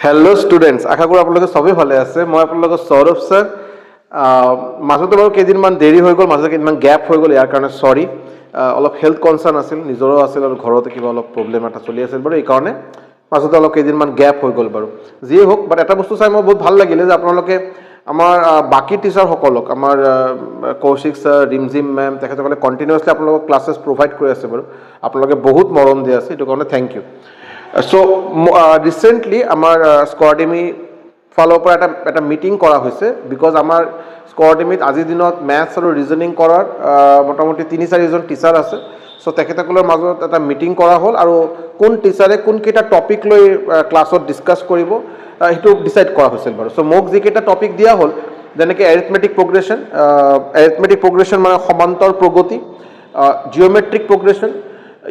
Hello students आशा करूँ आपलोगे सभी भाले आछे मैं आपलोगों सौरभ सर মাজতে বাৰু কেইদিনমান দেৰি হৈ গ'ল মাজতে কেইদিনমান গ্যাপ হৈ গ'ল ইয়াৰ কাৰণে সৰি অলপ হেল্থ কনসাৰ্ন আছিল নিজৰো আছিল আৰু ঘৰতে কিবা অলপ প্ৰবলেম এটা চলি আছিল বাৰু এই কাৰণে মাজতে অলপ কেইদিনমান গ্যাপ হৈ গ'ল বাৰু যিয়ে হোক বাট এটা বস্তু চাই মই বহুত ভাল লাগিলে যে আপোনালোকে আমাৰ বাকি টিচাৰ সকলক আমাৰ কৌশিক স্যাৰ ৰিমজিম মেম তেখেতসকলে কন্টিনিউয়াসলি আপোনালোকক ক্লাसेस প্ৰোভাইড কৰি আছে বাৰু আপোনালোকে বহুত মৰম দি আছে এটো কাৰণে থ্যাংক ইউ সো ৰিসেন্টলি আমাৰ স্কোৱাডেমি ফালৰ পৰা এটা মিটিং কৰা হৈছে বিকজ আমাৰ স্কোৱাডেমিত আজিৰ দিনত ম্যাথছ আৰু ৰিজনিং কৰাৰ মোটামুটি ৩-৪ জন টিচাৰ আছে সো তেখেতসকলৰ মাজত এটা মিটিং কৰা হ'ল আৰু কোন টিচাৰে কোন কেইটা টপিক লৈ ক্লাছত ডিসকাস কৰিব এটো ডিসাইড কৰা হৈছিল বাৰু সো মোক যিকেইটা টপিক দিয়া হ'ল যেনেকৈ এৰিথমেটিক প্ৰগ্ৰেশ্যন মানে সমান্তৰ প্ৰগতি জিওমেট্ৰিক প্ৰগ্ৰেশ্যন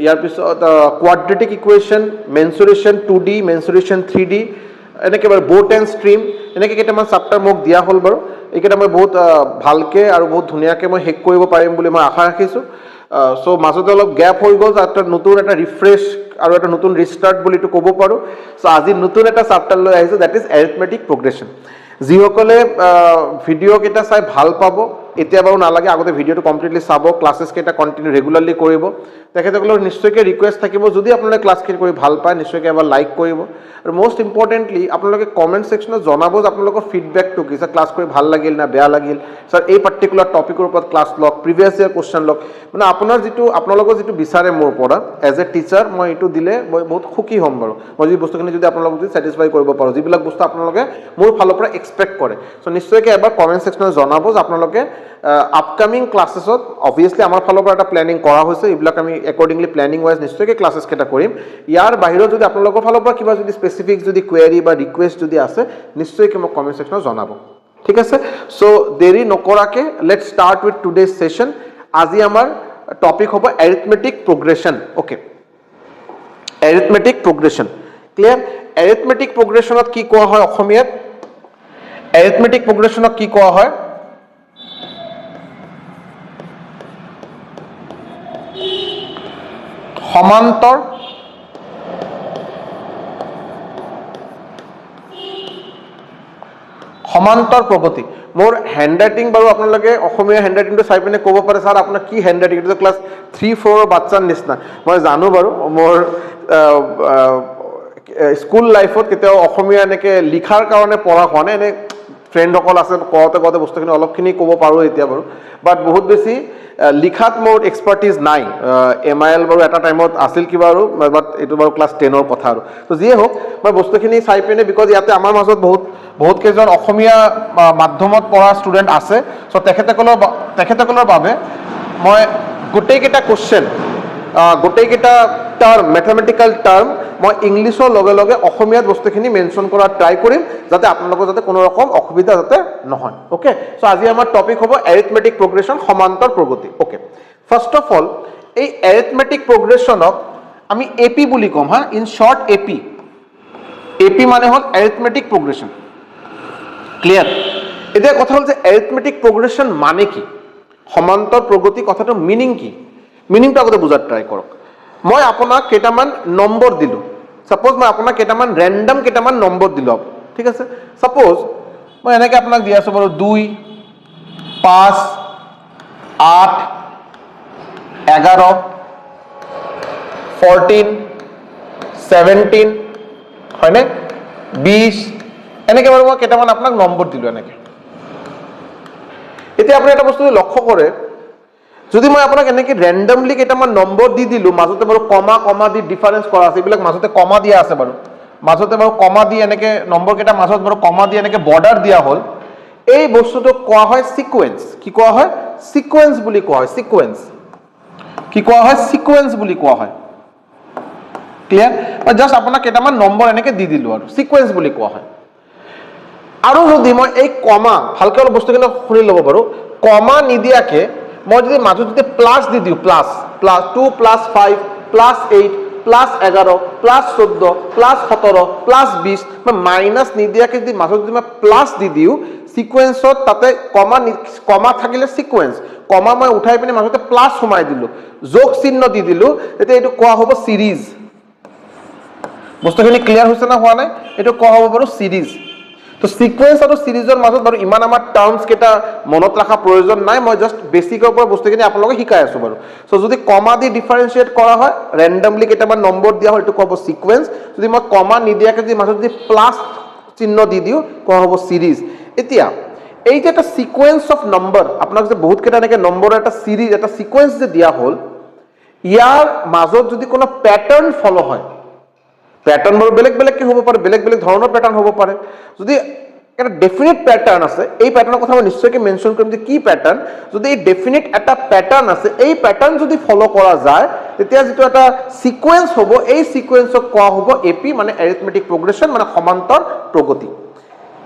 ইয়াৰ পিছত কোৱাড্ৰেটিক ইকুৱেশ্যন মেনচুৰেশ্যন 2D মেনচুৰেশ্যন 3D এনেকৈ বাৰু বোট এণ্ড ষ্ট্ৰীম এনেকৈ কেইটামান চেপ্টাৰ মোক দিয়া হ'ল বাৰু এইকেইটা মই বহুত ভালকৈ আৰু বহুত ধুনীয়াকৈ মই শেষ কৰিব পাৰিম বুলি মই আশা ৰাখিছোঁ সো মাজতে অলপ গ্যাপ হৈ গ'ল যাতে নতুন এটা ৰিফ্ৰেছ আৰু এটা নতুন ৰিষ্টাৰ্ট বুলি এইটো ক'ব পাৰোঁ সো আজি নতুন এটা চেপ্টাৰ লৈ আহিছোঁ দ্যাট ইজ এৰিথমেটিক প্ৰগ্ৰেশ্যন যিসকলে ভিডিঅ' কেইটা চাই ভাল পাব এতিয়া বাৰু নালাগে আগতে ভিডিঅ'টো কমপ্লিটলি চাব ক্লাसेस কেইটা কন্টিনিউ ৰেগুলাৰলি কৰিব তেখেতসকলৰ নিশ্চয়কৈ ৰিকুৱেষ্ট থাকিব যদি আপোনালোকে ক্লাছখিনি কৰি ভাল পায় নিশ্চয়কৈ এবাৰ লাইক কৰিব আৰু মোষ্ট ইম্পৰ্টেণ্টলি আপোনালোকে কমেণ্ট ছেকশ্যনত জনাব যে আপোনালোকৰ ফিডবেকটো কি স্যাৰ ক্লাছ কৰি ভাল লাগিল না বেয়া লাগিল স্যাৰ এই পাৰ্টিকুলাৰ টপিকৰ ওপৰত ক্লাছ লওক প্ৰিভিয়াছ ইয়াৰ কুৱেশ্যন লওক মানে আপোনালোকৰ যিটো বিচাৰে মোৰ পৰা এজ এ টিচাৰ মই এইটো দিলে মই বহুত সুখী হ'ম বাৰু মই যি বস্তুখিনি যদি আপোনালোকক যদি ছেটিছফাই কৰিব পাৰোঁ যিবিলাক বস্তু আপোনালোকে মোৰ ফালৰ পৰা এক্সপেক্ট কৰে সো নিশ্চয়কৈ এবাৰ কমেণ্ট ছেকশ্যনত জনাব যে আপোনালোকে আপকামিং ক্লাसेसত অবভিয়াছলি আমাৰ ফালৰ পৰা এটা প্লেনিং কৰা হৈছে এইবিলাক আমি একৰ্ডিংলি প্লেনিং ৱাইজ নিশ্চয়কৈ ক্লাसेस কেইটা কৰিম ইয়াৰ বাহিৰত যদি আপোনালোকৰ ফালৰ পৰা কিবা যদি স্পেচিফিক যদি কুৱেৰি বা ৰিকুৱেষ্ট যদি আছে নিশ্চয়কৈ মোক কমেণ্ট ছেকশ্যনত জনাব ঠিক আছে সো দেৰি নকৰাকৈ let's start with today's session আজি আমাৰ টপিক হ'ব arithmetic progression okay arithmetic progression clear arithmetic প্ৰগ্ৰেশ্যনত কি কোৱা হয় অসমীয়াত এৰিথমেটিক প্ৰগ্ৰেশ্যনক কি কোৱা হয় সমান্তৰ প্ৰগতি মোৰ হেণ্ডৰাইটিং বাৰু আপোনালোকে অসমীয়া হেণ্ডৰাইটিংটো চাই পিনে ক'ব পাৰে ছাৰ আপোনাৰ কি হেণ্ডৰাইটিং এইটো ক্লাছ 3-4 বাচ্চাৰ নিচিনা মই জানো বাৰু মোৰ স্কুল লাইফত কেতিয়াও অসমীয়া এনেকৈ লিখাৰ কাৰণে পঢ়া হোৱা নাই এনে ফ্ৰেণ্ডসকল আছে কওঁতে বস্তুখিনি অলপখিনি ক'ব পাৰোঁ এতিয়া বাৰু বাট বহুত বেছি লিখাত মোৰ এক্সপাৰ্টিজ নাই MIL বাৰু এটা টাইমত আছিল কিবা আৰু বাট এইটো বাৰু ক্লাছ 10ৰ কথা আৰু তো যিয়ে হোক মই বস্তুখিনি চাই পিনে বিকজ ইয়াতে আমাৰ মাজত বহুত কেইজন অসমীয়া মাধ্যমত পঢ়া ষ্টুডেণ্ট আছে চ' তেখেতসকলৰ বাবে মই গোটেইকেইটা কুৱেশ্যন গোটেইকেইটা টাৰ্ম মেথমেটিকেল টাৰ্ম মই ইংলিছৰ লগে লগে অসমীয়াত বস্তুখিনি মেনশ্যন কৰাৰ ট্ৰাই কৰিম যাতে আপোনালোকৰ যাতে কোনো ৰকম অসুবিধা যাতে নহয় ওকে চ' আজি আমাৰ টপিক হ'ব এৰিথমেটিক প্ৰগ্ৰেশ্যন সমান্তৰ প্ৰগতি ওকে ফাৰ্ষ্ট অফ অল এই এৰিথমেটিক প্ৰগ্ৰেশ্যনক আমি AP বুলি ক'ম হা ইন শ্বৰ্ট AP মানে হ'ল এৰিথমেটিক প্ৰগ্ৰেশ্যন ক্লিয়াৰ এতিয়া কথা হ'ল যে এৰিথমেটিক প্ৰগ্ৰেশ্যন মানে কি সমান্তৰ প্ৰগতি কথাটো মিনিং কি মিনিংটো আগতে বুজাৰ ট্ৰাই কৰক মই আপোনাক কেইটামান নম্বৰ দিলোঁ সাপোজ মই আপোনাক কেইটামান ৰেণ্ডম কেইটামান নম্বৰ দিলোঁ ঠিক আছে সাপোজ মই এনেকৈ আপোনাক দি আছোঁ বাৰু 2 5 8 11 14 17 হয়নে 20 এনেকৈ বাৰু মই কেইটামান আপোনাক নম্বৰ দিলোঁ এনেকৈ এতিয়া আপুনি এটা বস্তু লক্ষ্য কৰে যদি মই আপোনাক এনেকৈ ৰেণ্ডমলি কেইটামান নম্বৰ দি দিলোঁ মাজতে বাৰু কমা দি ডিফাৰেঞ্চ কৰা আছে এইবিলাক মাজতে কমা দিয়া আছে বাৰু মাজতে বাৰু কমা দি এনেকৈ নম্বৰকেইটা মাজত বাৰু কমা দি এনেকৈ বৰ্ডাৰ দিয়া হ'ল এই বস্তুটোক কোৱা হয় সিকুৱেঞ্চ কি কোৱা হয় সিকুৱেঞ্চ বুলি কোৱা হয় সিকুৱেঞ্চ কি কোৱা হয় সিকুৱেঞ্চ বুলি কোৱা হয় ক্লিয়াৰ মই জাষ্ট আপোনাক কেইটামান নম্বৰ এনেকৈ দি দিলোঁ আৰু সিকুৱেঞ্চ বুলি কোৱা হয় আৰু যদি মই এই কমা ভালকৈ অলপ বস্তুখিনি শুনি ল'ব বাৰু কমা নিদিয়াকৈ মই যদি মাজত যদি প্লাছ দি দিওঁ প্লাছ 2 + 5 + 8 +11 +14 +17 +20 মই মাইনাছ নিদিয়াকৈ যদি মাজত যদি মই প্লাছ দি দিওঁ সিকুৱেঞ্চত তাতে কমা থাকিলে সিকুৱেঞ্চ কমা মই উঠাই পিনে মাজতে প্লাছ সোমাই দিলোঁ যোগ চিহ্ন দি দিলোঁ তেতিয়া এইটো কোৱা হ'ব সিৰিজ বস্তুখিনি ক্লিয়াৰ হৈছে না হোৱা নাই এইটো কোৱা হ'ব বাৰু সিৰিজ তো সিকুৱেন্স আৰু সিৰিজৰ মাজত বাৰু ইমান আমাৰ টাৰ্মছ কেইটা মনত ৰাখা প্ৰয়োজন নাই মই জাস্ট বেসিকৰ পৰা বস্তুখিনি আপোনালোকক শিকাই আছো বাৰু সো যদি কমা দি ডিফাৰেন্সিয়েট কৰা হয় ৰেন্ডমলি কেইটামান নম্বৰ দিয়া হয় এইটো কোৱা হ'ব সিকুৱেন্স যদি মই কমা নিদিয়াকে যদি মাজত যদি প্লাস চিহ্ন দি দিও কোৱা হ'ব সিৰিজ এতিয়া এই যে এটা সিকুৱেন্স অফ নম্বৰ আপোনাক যে বহুত কেইটা এনেকে নম্বৰৰ এটা সিৰিজ এটা সিকুৱেন্স যে দিয়া হ'ল ইয়াৰ মাজত যদি কোনো প্যাটাৰ্ন ফলো হয় প্যাটাৰ্ন বড় বেলেগ বেলেগ কি হ'ব পাৰে বেলেগ বেলেগ ধৰণৰ প্যাটাৰ্ন হ'ব পাৰে যদি একটা ডেফিনিট প্যাটাৰ্ন আছে এই প্যাটাৰ্নৰ কথা মই নিশ্চয়কৈ মেনশন কৰিম যে কি প্যাটাৰ্ন যদি এই ডেফিনিট এটা প্যাটাৰ্ন আছে এই প্যাটাৰ্ন যদি ফলো কৰা যায় তেতিয়া যেটো এটা সিকোয়েন্স হ'ব এই সিকোয়েন্সক কোৱা হ'ব এপি মানে এৰিথমেটিক প্ৰগ্ৰেছন মানে সমান্তৰ প্ৰগতি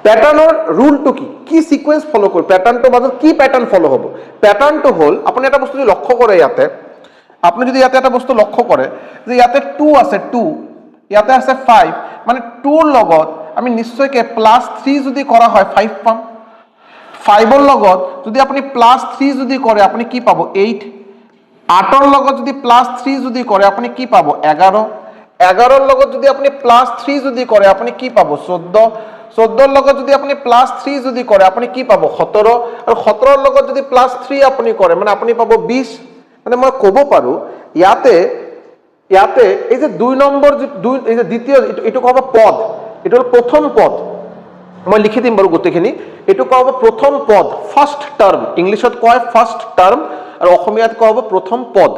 প্যাটাৰ্নৰ ৰুলটো কি সিকোয়েন্স ফলো কৰি প্যাটাৰ্নটোৰ মাজত কি প্যাটাৰ্ন ফলো হ'ব প্যাটাৰ্নটো হ'ল আপুনি এটা বস্তু যদি লক্ষ্য কৰে ইয়াতে আপুনি যদি ইয়াতে এটা বস্তু লক্ষ্য কৰে যে ইয়াতে 2 আছে 2 ইয়াতে আছে 5 মানে 2 ৰ লগত আমি নিশ্চয়কৈ +3 যদি কৰা হয় 5 পাম 5 ৰ লগত যদি আপুনি +3 যদি কৰে আপুনি কি পাব 8 8 ৰ লগত যদি +3 যদি কৰে আপুনি কি পাব 11 11 ৰ লগত যদি আপুনি +3 যদি কৰে আপুনি কি পাব 14 14 ৰ লগত যদি আপুনি +3 যদি কৰে আপুনি কি পাব 17 আৰু 17 ৰ লগত যদি +3 আপুনি কৰে মানে আপুনি পাব 20 মানে মই ক'ব পাৰো ইয়াতে এই যে 2 নম্বৰ এই যে দ্বিতীয় এটো কোৱা হ'ব পদ এটো হল প্ৰথম পদ মই লিখি দিম বাৰু গোটেইখিনি এটো কোৱা হ'ব প্ৰথম পদ ফাৰ্স্ট টাৰ্ম ইংলিশত কয় ফাৰ্স্ট টাৰ্ম আৰু অসমীয়াত কোৱা হ'ব প্ৰথম পদ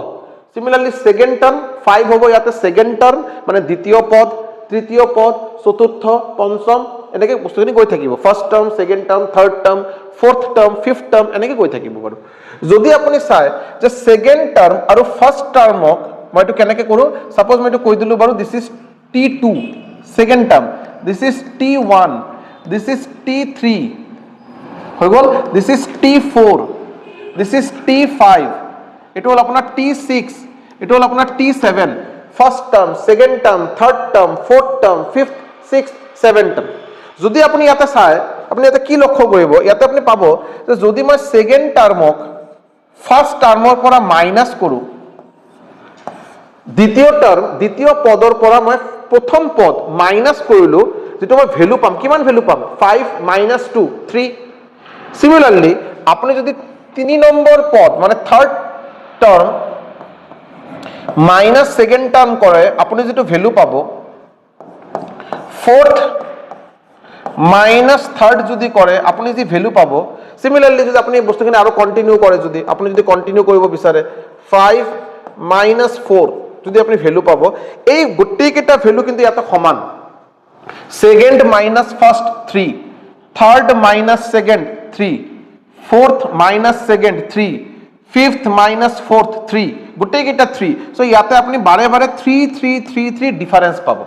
সিমিলাৰলি সেকেন্ড টাৰ্ম 5 হ'ব ইয়াতে সেকেন্ড টাৰ্ম মানে দ্বিতীয় পদ তৃতীয় পদ চতুৰ্থ পঞ্চম এনেকৈ বস্তুখিনি গৈ থাকিব first term second term third term fourth term fifth term এনেকৈ গৈ থাকিব বাৰু যদি আপুনি চাই যে সেকেন্ড টাৰ্ম আৰু ফাৰ্স্ট টাৰ্মক মই এটো কেনেকৈ কৰো সাপোজ মই এটো কৈ দিলো বাৰু this is t2 second term this is t1 this is t3 হৈ গল this is t4 this is t5 এটো হল আপোনাৰ t6 এটো হল আপোনাৰ t7 first term second term third term fourth term fifth sixth seventh term যদি আপুনি ইয়াতে চাই আপুনি ইয়াতে কি লক্ষ্য কৰিব ইয়াতে আপুনি পাব যে যদি মই সেকেন্ড টাৰ্মক ফাৰ্স্ট টাৰ্মৰ পৰা মাইনাস কৰো দ্বিতীয় পদৰ পৰা মই প্ৰথম পদ মাইনাস কৰিলো যেটো মই ভ্যালু পাম কিমান ভ্যালু পাম 5 - 2 3 সিমিলারলি আপুনি যদি 3 নম্বৰ পদ মানে third term minus second term কৰে আপুনি যেটো ভ্যালু পাব ফোৰ্থ মাইনাস থাৰ্ড যদি কৰে আপুনি যি ভ্যালু পাব সিমিলাৰলি যদি আপুনি বস্তুখিনি আৰু কন্টিনিউ কৰে যদি আপুনি যদি কন্টিনিউ কৰিব বিচাৰে 5 - 4 যদি আপনি ভ্যালু পাব এই গোটেই কেটা ভ্যালু কিন্তু ইয়াতে সমান second minus first 3 third minus second 3 fourth minus second 3 fifth minus fourth 3 গোটেই কেটা 3 সো ইয়াতে আপনি বারে বারে 3 3 3 3 ডিফারেন্স পাব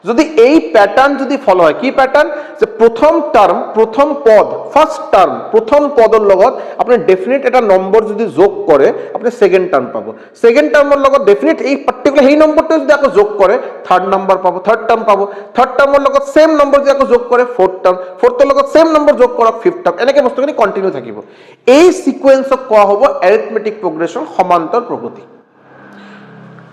যদি এই প্যাটার্ন যদি ফলো হয় কি প্যাটার্ন যে প্রথম টার্ম প্রথম পদ ফার্স্ট টার্ম প্রথম পদৰ লগত আপনি ডেফিনিট এটা নম্বৰ যদি যোগ কৰে আপনি সেকেন্ড টাৰ্ম পাব সেকেন্ড টাৰ্মৰ লগত ডেফিনিট এই পাৰ্টিকুলাৰ এই নম্বৰটো যদি আকৌ যোগ কৰে থাৰ্ড নাম্বাৰ পাব থাৰ্ড টাৰ্ম পাব থাৰ্ড টাৰ্মৰ লগত সেম নম্বৰ যদি আকৌ যোগ কৰে ফোৰ্থ টাৰ্ম ফোৰ্থৰ লগত সেম নম্বৰ যোগ কৰক ফিফথ টাৰ্ম এনেকৈ বস্তুখিনি কন্টিনিউ থাকিব এই সিকোয়েন্সক কোৱা হ'ব এৰিথমেটিক প্ৰগ্ৰেছন সমান্তৰ প্ৰগতি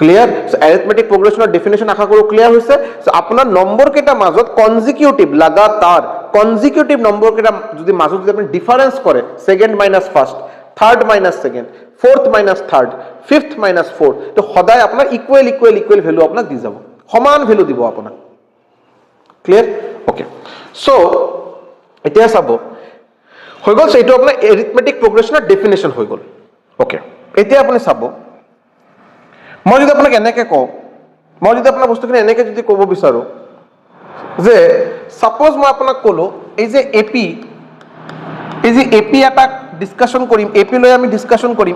ক্লিয়াৰ সো অ্যাৰিথমেটিক প্ৰোগ্ৰেশনৰ ডেফিনেশন আশা কৰো ক্লিয়াৰ হৈছে সো আপোনাৰ নম্বৰ কেটা মাজত কনজিকিউটিভ লাগাতাৰ কনজিকিউটিভ নম্বৰ কেটা যদি মাজত যদি আপুনি ডিফাৰেন্স কৰে second minus first third minus second fourth minus third fifth minus fourth তো সদায় আপোনাৰ ইকুৱেল ইকুৱেল ইকুৱেল ভ্যালু আপোনাক দি যাব সমান ভ্যালু দিব আপোনাক ক্লিয়াৰ ওকে সো এতিয়া চাব হৈ গল সেইটো আপোনাৰ অ্যাৰিথমেটিক প্ৰোগ্ৰেশনৰ ডেফিনেশন হৈ গল ওকে এতিয়া আপুনি চাব মই যদি আপোনাক এনেকৈ কওঁ মই যদি আপোনাৰ বস্তুখিনি এনেকৈ যদি ক'ব বিচাৰো যে সাপোজ মই আপোনাক ক'লো এই যে এপি এটা ডিসকাশন কৰিম এপি লৈ আমি ডিসকাশন কৰিম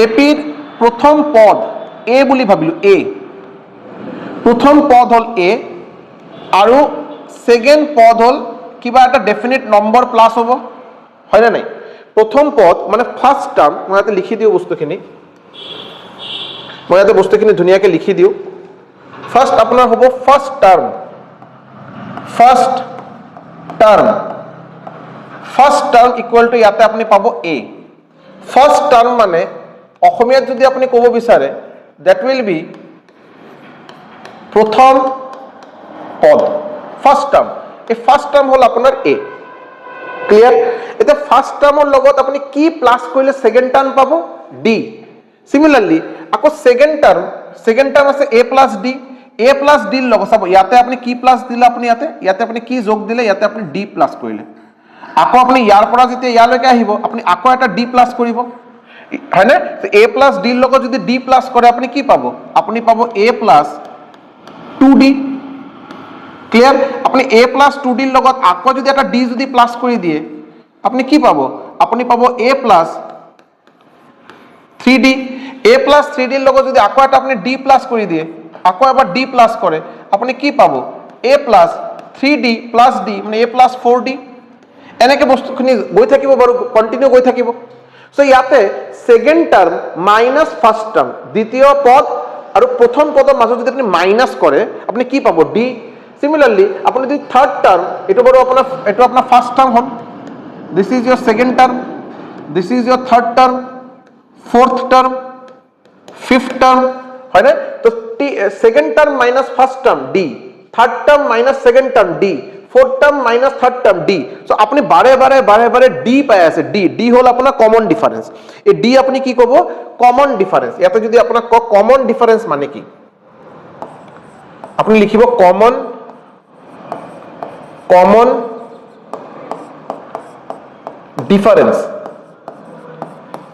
এপিৰ প্ৰথম পদ এ বুলি ভাবিলো এ প্ৰথম পদ হল এ আৰু সেকেন্ড পদ হল কিবা এটা ডেফিনিট নম্বৰ প্লাস হ'ব হয় না নাই প্ৰথম পদ মানে ফার্স্ট টার্ম মই ইয়াতে লিখি দিও বস্তুখিনি মই ইয়াতে বস্তুখিনি ধুনিয়াকৈ লিখি দিও ফার্স্ট আপোনাৰ হ'ব ফার্স্ট টার্ম ইকুয়াল টু ইয়াতে আপুনি পাব এ ফার্স্ট টার্ম মানে অসমীয়াত যদি আপুনি ক'ব বিচাৰে দ্যাট উইল বি প্ৰথম পদ ফাৰ্স্ট টাৰ্ম এই ফাৰ্স্ট টাৰ্ম হল আপনাৰ এ ক্লিয়াৰ এতিয়া ফাৰ্স্ট টাৰ্মৰ লগত আপুনি কি প্লাস কৰিলে সেকেন্ড টার্ম পাব ডি সিমিলারলি আকৌ সেকেন্ড টার্ম আছে A plus D A plus D লগত চাব ইয়াতে আপুনি কি প্লাস দিলে আপুনি ইয়াতে আপুনি কি যোগ দিলে ইয়াতে আপুনি ডি প্লাস কৰিলে আকৌ আপুনি ইয়াৰ পৰা যেতিয়া ইয়ালৈকে আহিব আপুনি আকৌ এটা ডি প্লাস কৰিব হয়নে এ প্লাস ডি লগত যদি ডি প্লাস কৰে আপুনি কি পাব আপুনি পাব এ প্লাস 2d ক্লিয়ার আপনি a প্লাস 2d এর লগত আকৌ যদি একটা d যদি প্লাস কৰি দিয়ে আপনি কি পাবো আপনি পাবো a plus 3d a plus 3d এর লগত যদি আকৌ এটা আপনি d প্লাস কৰি দিয়ে আকৌ এবাৰ d প্লাস কৰে আপনি কি পাবো a plus 3d plus d মানে a প্লাস 4d এনেকে বস্তুখিনি গৈ থাকিব বাৰু কন্টিনিউ গৈ থাকিব সো ইয়াতে second term minus first term দ্বিতীয় পদ আৰু প্ৰথম পদৰ মাজত যদি আপনি মাইনাস কৰে আপনি কি পাবো d Similarly, আপনি যদি থার্ড টার্ম এটা বড় আপনার first term hall this is your second term this is your third term fourth term fifth term হয় না তো second term minus first term D third term minus second term D fourth term minus third term D so আপনি বারে বারে D পাই আছে D হল আপনার common difference এই ডি আপনি কি কব কমন ডিফারেন্স ইয়াতে যদি আপনার কমন ডিফারেন্স মানে কি আপনি লিখিব কমন ডিফারেন্স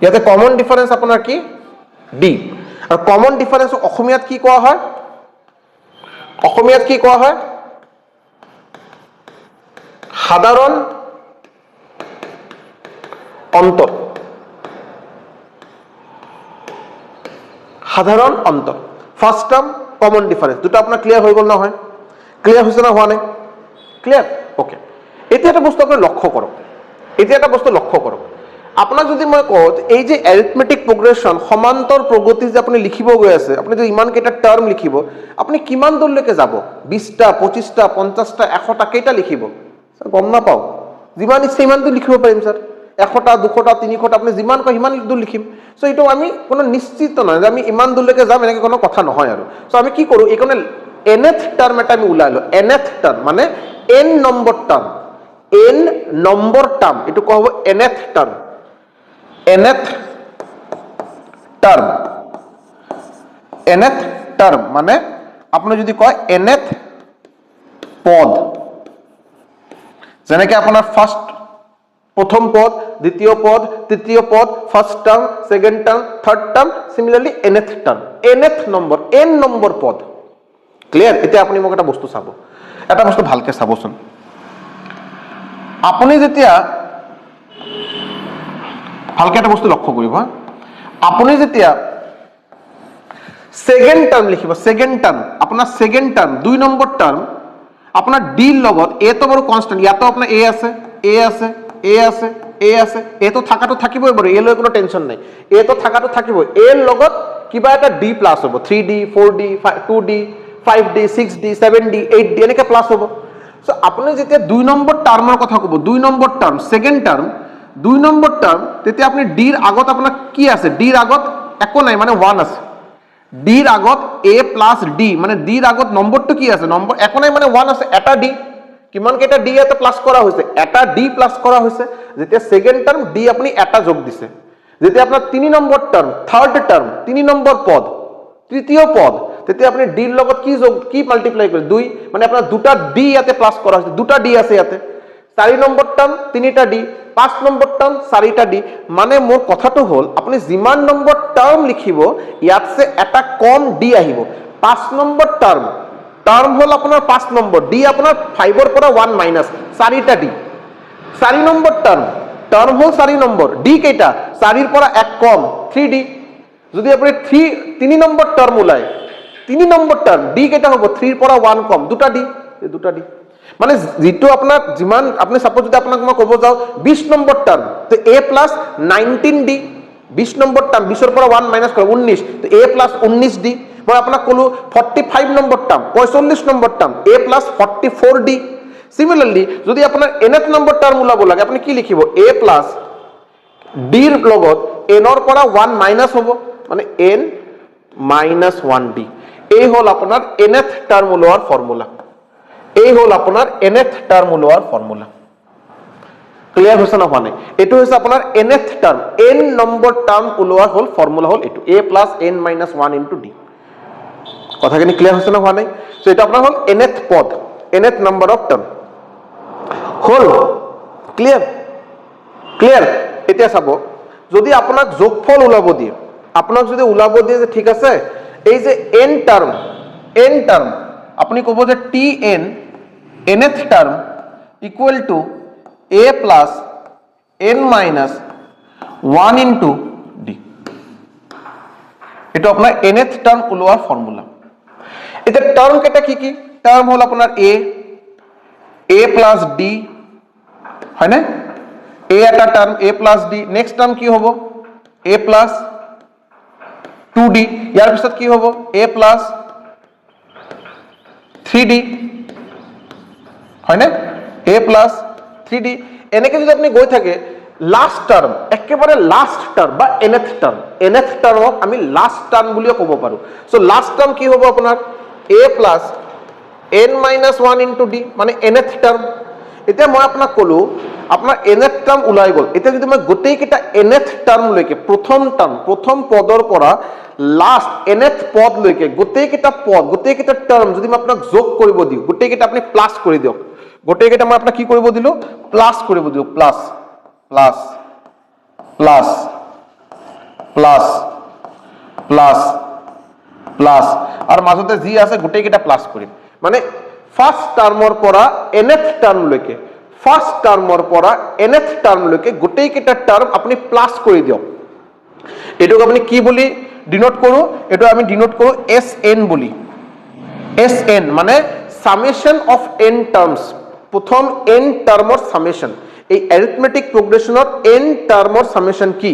ইয়াতে কমন ডিফারেন্স আপনার কি ডি আর কমন ডিফারেন্স অসমীয়াত কি কোৱা হয় সাধারণ অন্তর ফার্স্ট টার্ম কমন ডিফারেন্স দুটো আপনার ক্লিয়ার হয়ে গেল না হয় ক্লিয়ার হয়েছে না হওয়া নাই ক্লিয়ার ওকে এটা একটা বস্তু আপনি লক্ষ্য করক আপোনাক যদি মই কওঁ এই যে এৰিথমেটিক প্ৰগ্ৰেছন সমান্তৰ প্ৰগতি যে আপুনি লিখিব গৈ আছে আপুনি যদি ইমান কেইটা টাৰ্ম লিখিব আপুনি কিমান দূৰলৈকে যাব 20টা 25টা 50টা 100টা কেইটা লিখিব স্যাৰ গম না পাও যিমান ইচ্ছা ইমান দূৰ লিখিব পাৰিম স্যাৰ 100টা 200টা 300টা আপুনি যিমান কয় সিমান দূৰ লিখিম সো এইটো আমি কোনো নিশ্চিত নহয় যে আমি ইমান দূৰলৈকে যাম এনেকৈ কোনো কথা নহয় আৰু সো আমি কি কৰো এইকনে nth টাৰ্ম এটা আমি উলাইলো nth টাৰ্ম মানে n নম্বৰ টাৰ্ম এটো কোৱা হ'ব nth টার্ম মানে আপনি যদি কয় nth পদ যেনেকে আপনার প্রথম পদ দ্বিতীয় পদ তৃতীয় পদ first term second term third term similarly nth term nth number n number পদ ক্লিয়ার এটা আপনি মোক এটা বস্তু চাব এটা বস্তু ভালকে চাবচোন আপনি যেতিয়া ভালকে একটা বস্তু লক্ষ্য কৰিব আপনি যেতিয়া সেকেন্ড টাৰ্ম লিখিব সেকেন্ড টাৰ্ম আপনাৰ সেকেন্ড টাৰ্ম 2 নম্বৰ টার্ম আপনার ডি লগত এ তো বড় কনস্ট্যান্ট ইয়াতো আপনার এ আছে এ তো থাকাটো থাকিবই বড় এ লৈ কোনো টেনশন নাই এ তো থাকাটো থাকিব এর লগত কিবা এটা ডি প্লাস হ'ব 3d 4d 2d 5d 6d 7d 8d এনেকে প্লাস হ'ব সো আপনি যেতিয়া 2 নম্বৰ টাৰ্মৰ কথা কব 2 number term second term 2 number term তেতিয়া আপনি ডিৰ আগত আপোনাৰ কি আছে ডিৰ আগত একো নাই মানে 1 আছে ডিৰ আগত a প্লাস d মানে ডিৰ আগত নম্বৰটো কি আছে নম্বৰ একো নাই মানে 1 আছে এটা d কিমান কেটা d এতে প্লাস করা হৈছে এটা d প্লাস করা হৈছে যেতিয়া সেকেন্ড টার্ম d আপনি এটা যোগ দিছে যেতিয়া আপনার 3 number term third term 3 number পদ তৃতীয় পদ তেতিয়া আপনি d এর লগত কি মাল্টিপ্লাই করে 2 মানে আপনার দুটা d ইয়াতে প্লাস করা হৈছে দুটা d আছে ইয়াতে 4 নম্বৰ টাৰ্ম 3টা d 5 নম্বৰ টাৰ্ম 4টা d মানে মোৰ কথাটো হল আপনি যিমান নম্বৰ টাৰ্ম লিখিব ইয়াতছে এটা কম d আহিব 5 নম্বৰ টাৰ্ম হল আপনাৰ 5 নম্বৰ d আপনাৰ 5 এৰ পৰা 1 মাইনাস 4টা d 4 নম্বৰ টাৰ্ম হল 4 নম্বৰ d কেইটা 4 এৰ পৰা 1 কম 3d যদি আপনি 3 নম্বৰ টাৰ্ম উলায় 3 নম্বৰ টাৰ্ম d কেইটা হ'ব 3 এৰ পৰা 1 কম দুটা d মানে যেটো আপনাৰ যিমান আপনি সাপোজ যদি আপনাক মই কব যাও 20 নম্বৰ টাৰ্ম তো a plus 19d 20 number term 20 এৰ পৰা 1 মাইনাস কৰে 19 তো a প্লাস 19d মই আপনাক কলো 45 number term 45 number term a plus 44d সিমিলাৰলি যদি আপনাৰ nth নম্বৰ টাৰ্ম উলাব লাগে আপনি কি লিখিব a প্লাস d এৰ লগত n এৰ পৰা 1 মাইনাস হ'ব মানে n মাইনাস 1d এই হল আপনার nth টার্ম উলোৱাৰ ফৰ্মুলা এই হল আপোনাৰ nth টাৰ্ম ওলোৱাৰ ফৰ্মুলা ক্লিয়াৰ হৈছে না হোৱা নাই এটো হৈছে আপোনাৰ nth term n number term ওলোৱাৰ হল ফর্মুলা হল এটো a + n - 1 * d কথাখিনি ক্লিয়ার হৈছে না হোৱা নাই সো এটা আপোনাৰ হল nth পদ nth number of term hall clear clear এতিয়া চাব যদি আপোনাক যোগফল ওলাব দিয়ে আপোনাক যদি ওলাব দিয়ে যে ঠিক আছে এই যে n টার্ম আপনি কব যে tn nth term equal to a + n - 1 * d এটা আপনার nth টার্ম ওলোৱাৰ ফর্মুলা এটা টার্ম কেটা কি কি টার্ম হল আপনার a + d হয় না a এটা term a + d next term কি হবো a + 2d ইয়ার পিছত কি হবো a + 3d হয় না a + 3d এনেকে যদি আপনি গৈ থাকে লাস্ট টার্ম একেবারে লাস্ট টার্ম বা nth টার্মক আমি লাস্ট টার্ম বুলিও কব পাৰো সো লাস্ট টার্ম কি হবো আপনার a + n - 1 * d মানে nth টার্ম এতিয়া মই আপোনাক কলো আপনার nth টার্ম ওলাই গল এতিয়া যদি মই গোটেই কিটা nth টার্ম লৈকে প্রথম পদৰ পৰা লাস্ট nth পদ লৈকে গোটেই কিটা টাৰ্ম যদি মই আপোনাক যোগ কৰিব দিও গোটেই কিটা আপনি প্লাস কৰি দিওক গোটেই কিটা মই আপোনাক কি কৰিব দিলো প্লাস কৰিব দিও প্লাস আৰ মাজতে যি আছে গোটেই কিটা প্লাস কৰিম মানে ফাৰ্স্ট টাৰ্মৰ পৰা nth টাৰ্ম লৈকে ফাৰ্স্ট টাৰ্মৰ পৰা nth টাৰ্ম লৈকে গোটেই কিটা টাৰ্ম আপনি প্লাস কৰি দিওক এটোক আপনি কি বুলি ডিনোট কৰো এটো আমি ডিনোট কৰো sn বুলি sn মানে সামেশন অফ n টাৰ্মস প্ৰথম n টাৰ্মৰ সামেশন এই অ্যাৰিথমেটিক প্ৰোগ্ৰেশনৰ n টাৰ্মৰ সামেশন কি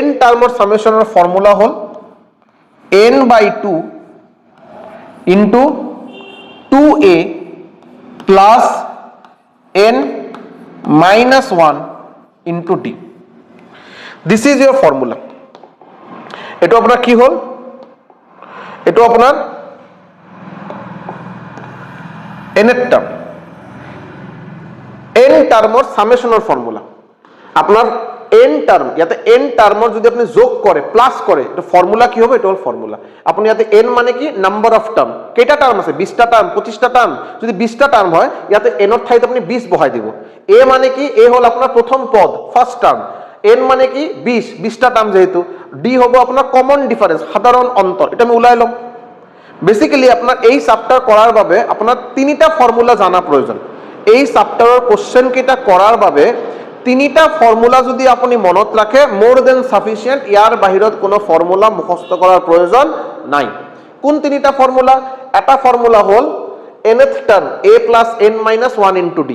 n টাৰ্মৰ সামেশনৰ formula hall n/2 into 2a plus n minus 1 into d this is your formula এটো আপনার কি হল এটো আপনার nth টার্ম n টার্মর সামেশনের ফর্মুলা আপনার n টার্ম ইয়াতে n টার্মর যদি আপনি যোগ করে প্লাস করে এটা ফর্মুলা কি হবে এটা হল ফর্মুলা আপনি ইয়াতে n মানে কি নাম্বার অফ টার্ম কেটা টার্ম আছে 20টা টার্ম 25টা টার্ম যদি 20টা টার্ম হয় ইয়াতে n এর ঠাইতে আপনি 20 বহাই দিব a মানে কি a হল আপনার প্রথম পদ ফার্স্ট টার্ম n মানে কি 20টা টার্ম যেহেতু d হবে আপনার কমন ডিফারেন্স সাধারণ অন্তর এটা আমি উলাই লম বেসিক্যালি আপনার এই চ্যাপ্টার করার বাবে আপনার তিনটা ফর্মুলা জানা প্রয়োজন এই চ্যাপ্টারের কোশ্চেন কেটা করার বাবে তিনটা ফর্মুলা যদি আপনি মনত রাখে মোর দেন সাফিসিয়েন্ট ইয়ার বাহিৰত কোনো ফর্মুলা মুখস্থ করার প্রয়োজন নাই কোন তিনটা ফর্মুলা এটা formula hall nth term a + n - 1 * d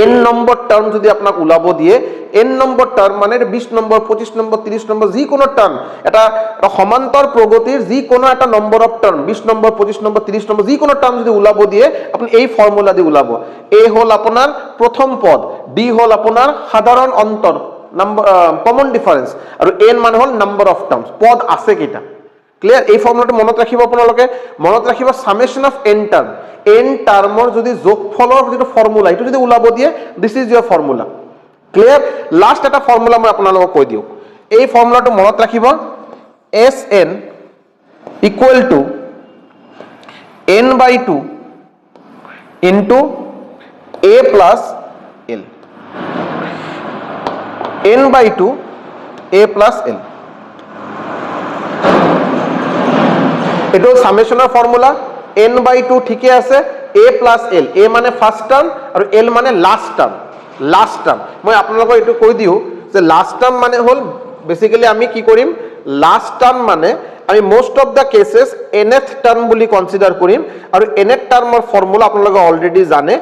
n number term যদি আপনাকে উলাব দিয়ে n নম্বর টার্ম মানে 20 নম্বর 25 নম্বর 30 নম্বর যি কোনো টার্ম এটা সমান্তর প্রগতির যি কোনো একটা নম্বর অফ টার্ম 20 নম্বর 25 নম্বর 30 নম্বর যি কোনো টার্ম যদি উলাব দিয়ে আপনি এই ফর্মুলা দিয়ে উলাব a হল আপনার প্রথম পদ d হল আপনার সাধারণ অন্তর নাম্বার কমন ডিফারেন্স আর n মানে হল নাম্বার অফ টার্মস পদ আছে কিটা ক্লিয়ার এই ফর্মুলাটা মনত রাখিব আপোনালোকে মনত রাখিব summation of n term n টাৰ্মৰ যদি যোগফলৰ যেটো ফর্মুলা এটো যদি উলাব দিয়ে this is your formula clear last এটা ফর্মুলা মই আপোনালোকক কৈ দিও এই ফর্মুলাটো মনত ৰাখিব sn equal to n/2 into a plus l n/2 a plus l এটো সামেশনৰ ফর্মুলা n/2 ঠিকই আছে a plus l a মানে ফার্স্ট টার্ম আর l মানে লাস্ট টার্ম মই আপোনালোকক এটো কৈ দিও যে লাস্ট টার্ম মানে হল বেসিক্যালি আমি কি কৰিম লাস্ট টাৰ্ম মানে আমি most of the cases nth term বুলি কনসিডাৰ কৰিম আৰু nth টাৰ্মৰ ফৰ্মুলা আপোনালোকে অলৰেডি জানে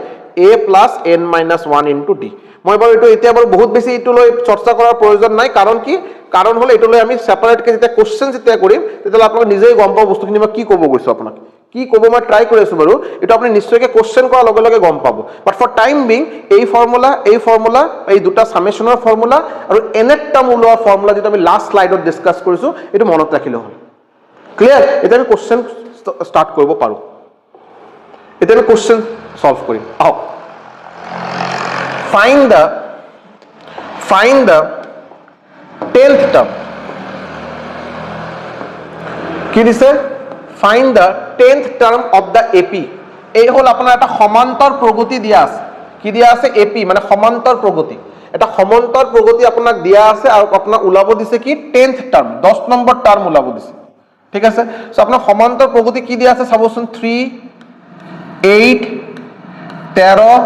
a plus n minus 1 into d মই বাৰু এটো এতিয়া বাৰু বহুত বেছি এটো লৈ চৰ্চা কৰাৰ প্ৰয়োজন নাই কাৰণ কি কাৰণ হলো এটো লৈ আমি সেপাৰেট কে যেটা কোশ্চেন যেতিয়া কৰিম তেতিয়ালে আপোনালোকে নিজেই গম পাব বস্তুখিনি মই কি ক'ব গৈছো আপোনাক কি ক'ব মই ট্রাই কৰি আছো বাৰু এটো আপুনি নিশ্চয়কৈ কোশ্চেন কৰাৰ লগে লগে গম পাব বাট ফৰ টাইম বিং এই ফৰ্মুলা এই দুটা সামেশনৰ ফৰ্মুলা আৰু nth টাৰ্ম ওলোৱা ফৰ্মুলা যেটা আমি লাস্ট স্লাইডত ডিসকাস কৰিছো এটো মনত ৰাখিলে হ'ল ক্লিয়াৰ এটা আমি কোশ্চেন স্টাৰ্ট কৰিব পাৰো এতিয়া আমি কোশ্চেন সলভ কৰিম আহক ফাইন্ড দ্য 10th টার্ম কি দিছে find the 10th term of the AP এই হল আপোনাৰ এটা সমান্তৰ প্ৰগতি দিয়া আছে কি দিয়া আছে এপি মানে সমান্তৰ প্ৰগতি এটা সমান্তৰ প্ৰগতি আপোনাক দিয়া আছে আৰু আপোনাক ওলাব দিছে কি 10th টাৰ্ম 10 নম্বৰ টাৰ্ম ওলাব দিছে ঠিক আছে সো আপোনাৰ সমান্তৰ প্ৰগতি কি দিয়া আছে চাবচোন 3 8 13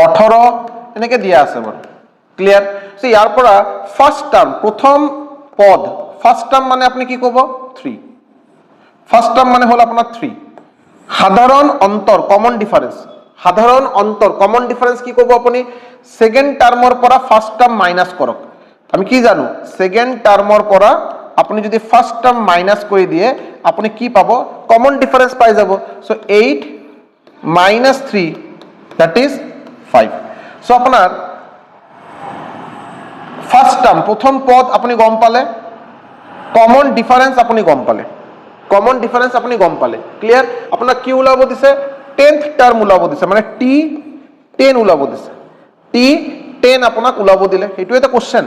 18 এনেকে দিয়া আছে বাৰু ক্লিয়াৰ সো ইয়াৰ পৰা ফাৰ্স্ট টাৰ্ম প্ৰথম পদ ফার্স্ট টার্ম মানে আপনি কি কব 3 ফার্স্ট টার্ম মানে হল আপনার 3 সাধারণ অন্তর কমন ডিফারেন্স সাধারণ অন্তর কমন ডিফারেন্স কি কব আপনি সেকেন্ড টাৰ্মৰ পৰা ফাৰ্স্ট টাৰ্ম মাইনাস কৰক আমি কি জানো সেকেন্ড টাৰ্মৰ পৰা আপনি যদি ফাৰ্স্ট টাৰ্ম মাইনাস কৰি দিয়ে আপনি কি পাব কমন ডিফারেন্স পাই যাব so 8 minus 3 that is 5 so আপনার ফার্স্ট টার্ম প্রথম পদ আপনি গম পালে কমন ডিফারেন্স আপনি গম পালে কমন ডিফারেন্স আপনি গম পালে ক্লিয়ার আপনার কি ওলাব দিছে 10th টার্ম ওলাব দিছে মানে টি 10 ওলাব দিছে টি 10 আপোনাক ওলাব দিলে হেতু এটা কোশ্চেন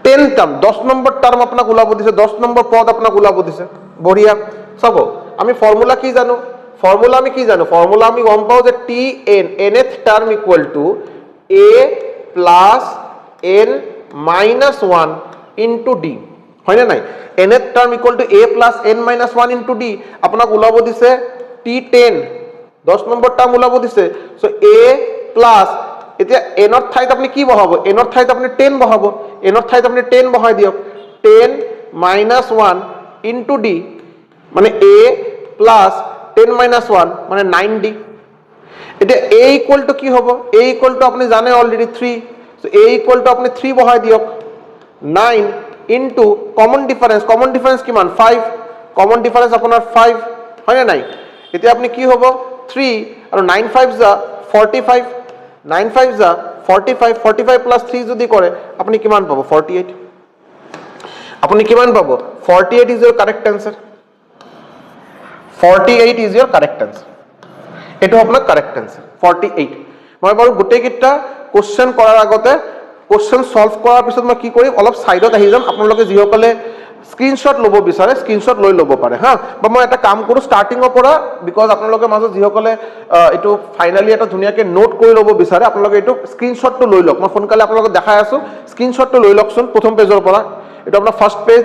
10 টার্ম 10 নম্বৰ টাৰ্ম আপোনাক ওলাব দিছে 10 নম্বৰ পদ আপোনাক ওলাব দিছে বঢ়িয়া চাব আমি ফর্মুলা কি জানো ফর্মুলা আমি কি জানো ফর্মুলা আমি গম পাও যে T N nth term equal to a plus n minus 1 into d হয় না নাই nth term equal to a plus n minus 1 into d আপোনাক ওলাব দিছে t10 10 নম্বৰ টাৰ্ম ওলাব দিছে সো a plus এতিয়া n ৰ ঠাইত আপুনি কি বহাব n ৰ ঠাইত আপুনি 10 বহাব n ৰ ঠাইত আপুনি 10 বহাই দিয়ক 10 minus 1 into d মানে a plus 10 minus 1 মানে 9d এতিয়া a ইকুয়াল টু কি হ'ব a ইকুয়াল টু আপুনি জানে already 3 so a equal to আপুনি 3 বহাই দিয়ক 9 into common difference কিমান 5 common difference আপোনাৰ 5 হয় না নাই এতিয়া আপুনি কি হ'ব 3 আৰু 9 5 যা 45 9 5 যা 45 45 plus 3 যদি কৰে আপুনি কিমান পাব 48 আপুনি কিমান পাব 48 is your correct answer 48 is your correct answer এটো আপোনাৰ correct answer 48 মই বাৰু গুটে কিটা কোশ্চেন কৰাৰ আগতে কোশ্চেন সলভ কৰাৰ পিছত মই কি কৰিম অলপ সাইডত আহি যাম আপোনালোকে যিসকলে স্ক্ৰিনশ্বট ল'ব বিচাৰে স্ক্ৰিনশ্বট লৈ ল'ব পাৰে হা বা মই এটা কাম কৰো ষ্টাৰ্টিংৰ পৰা বিকজ আপোনালোকে মাজত যিসকলে এটো ফাইনালি এটা ধুনিয়াকে নোট কৰি ল'ব বিচাৰে আপোনালোকে এটো স্ক্ৰিনশ্বটটো লৈ লওক মই ফোনকালে আপোনালোকক দেখাই আছো স্ক্ৰিনশ্বটটো লৈ লওকচোন প্ৰথম পেজৰ পৰা এটো আপোনাৰ ফাৰ্স্ট পেজ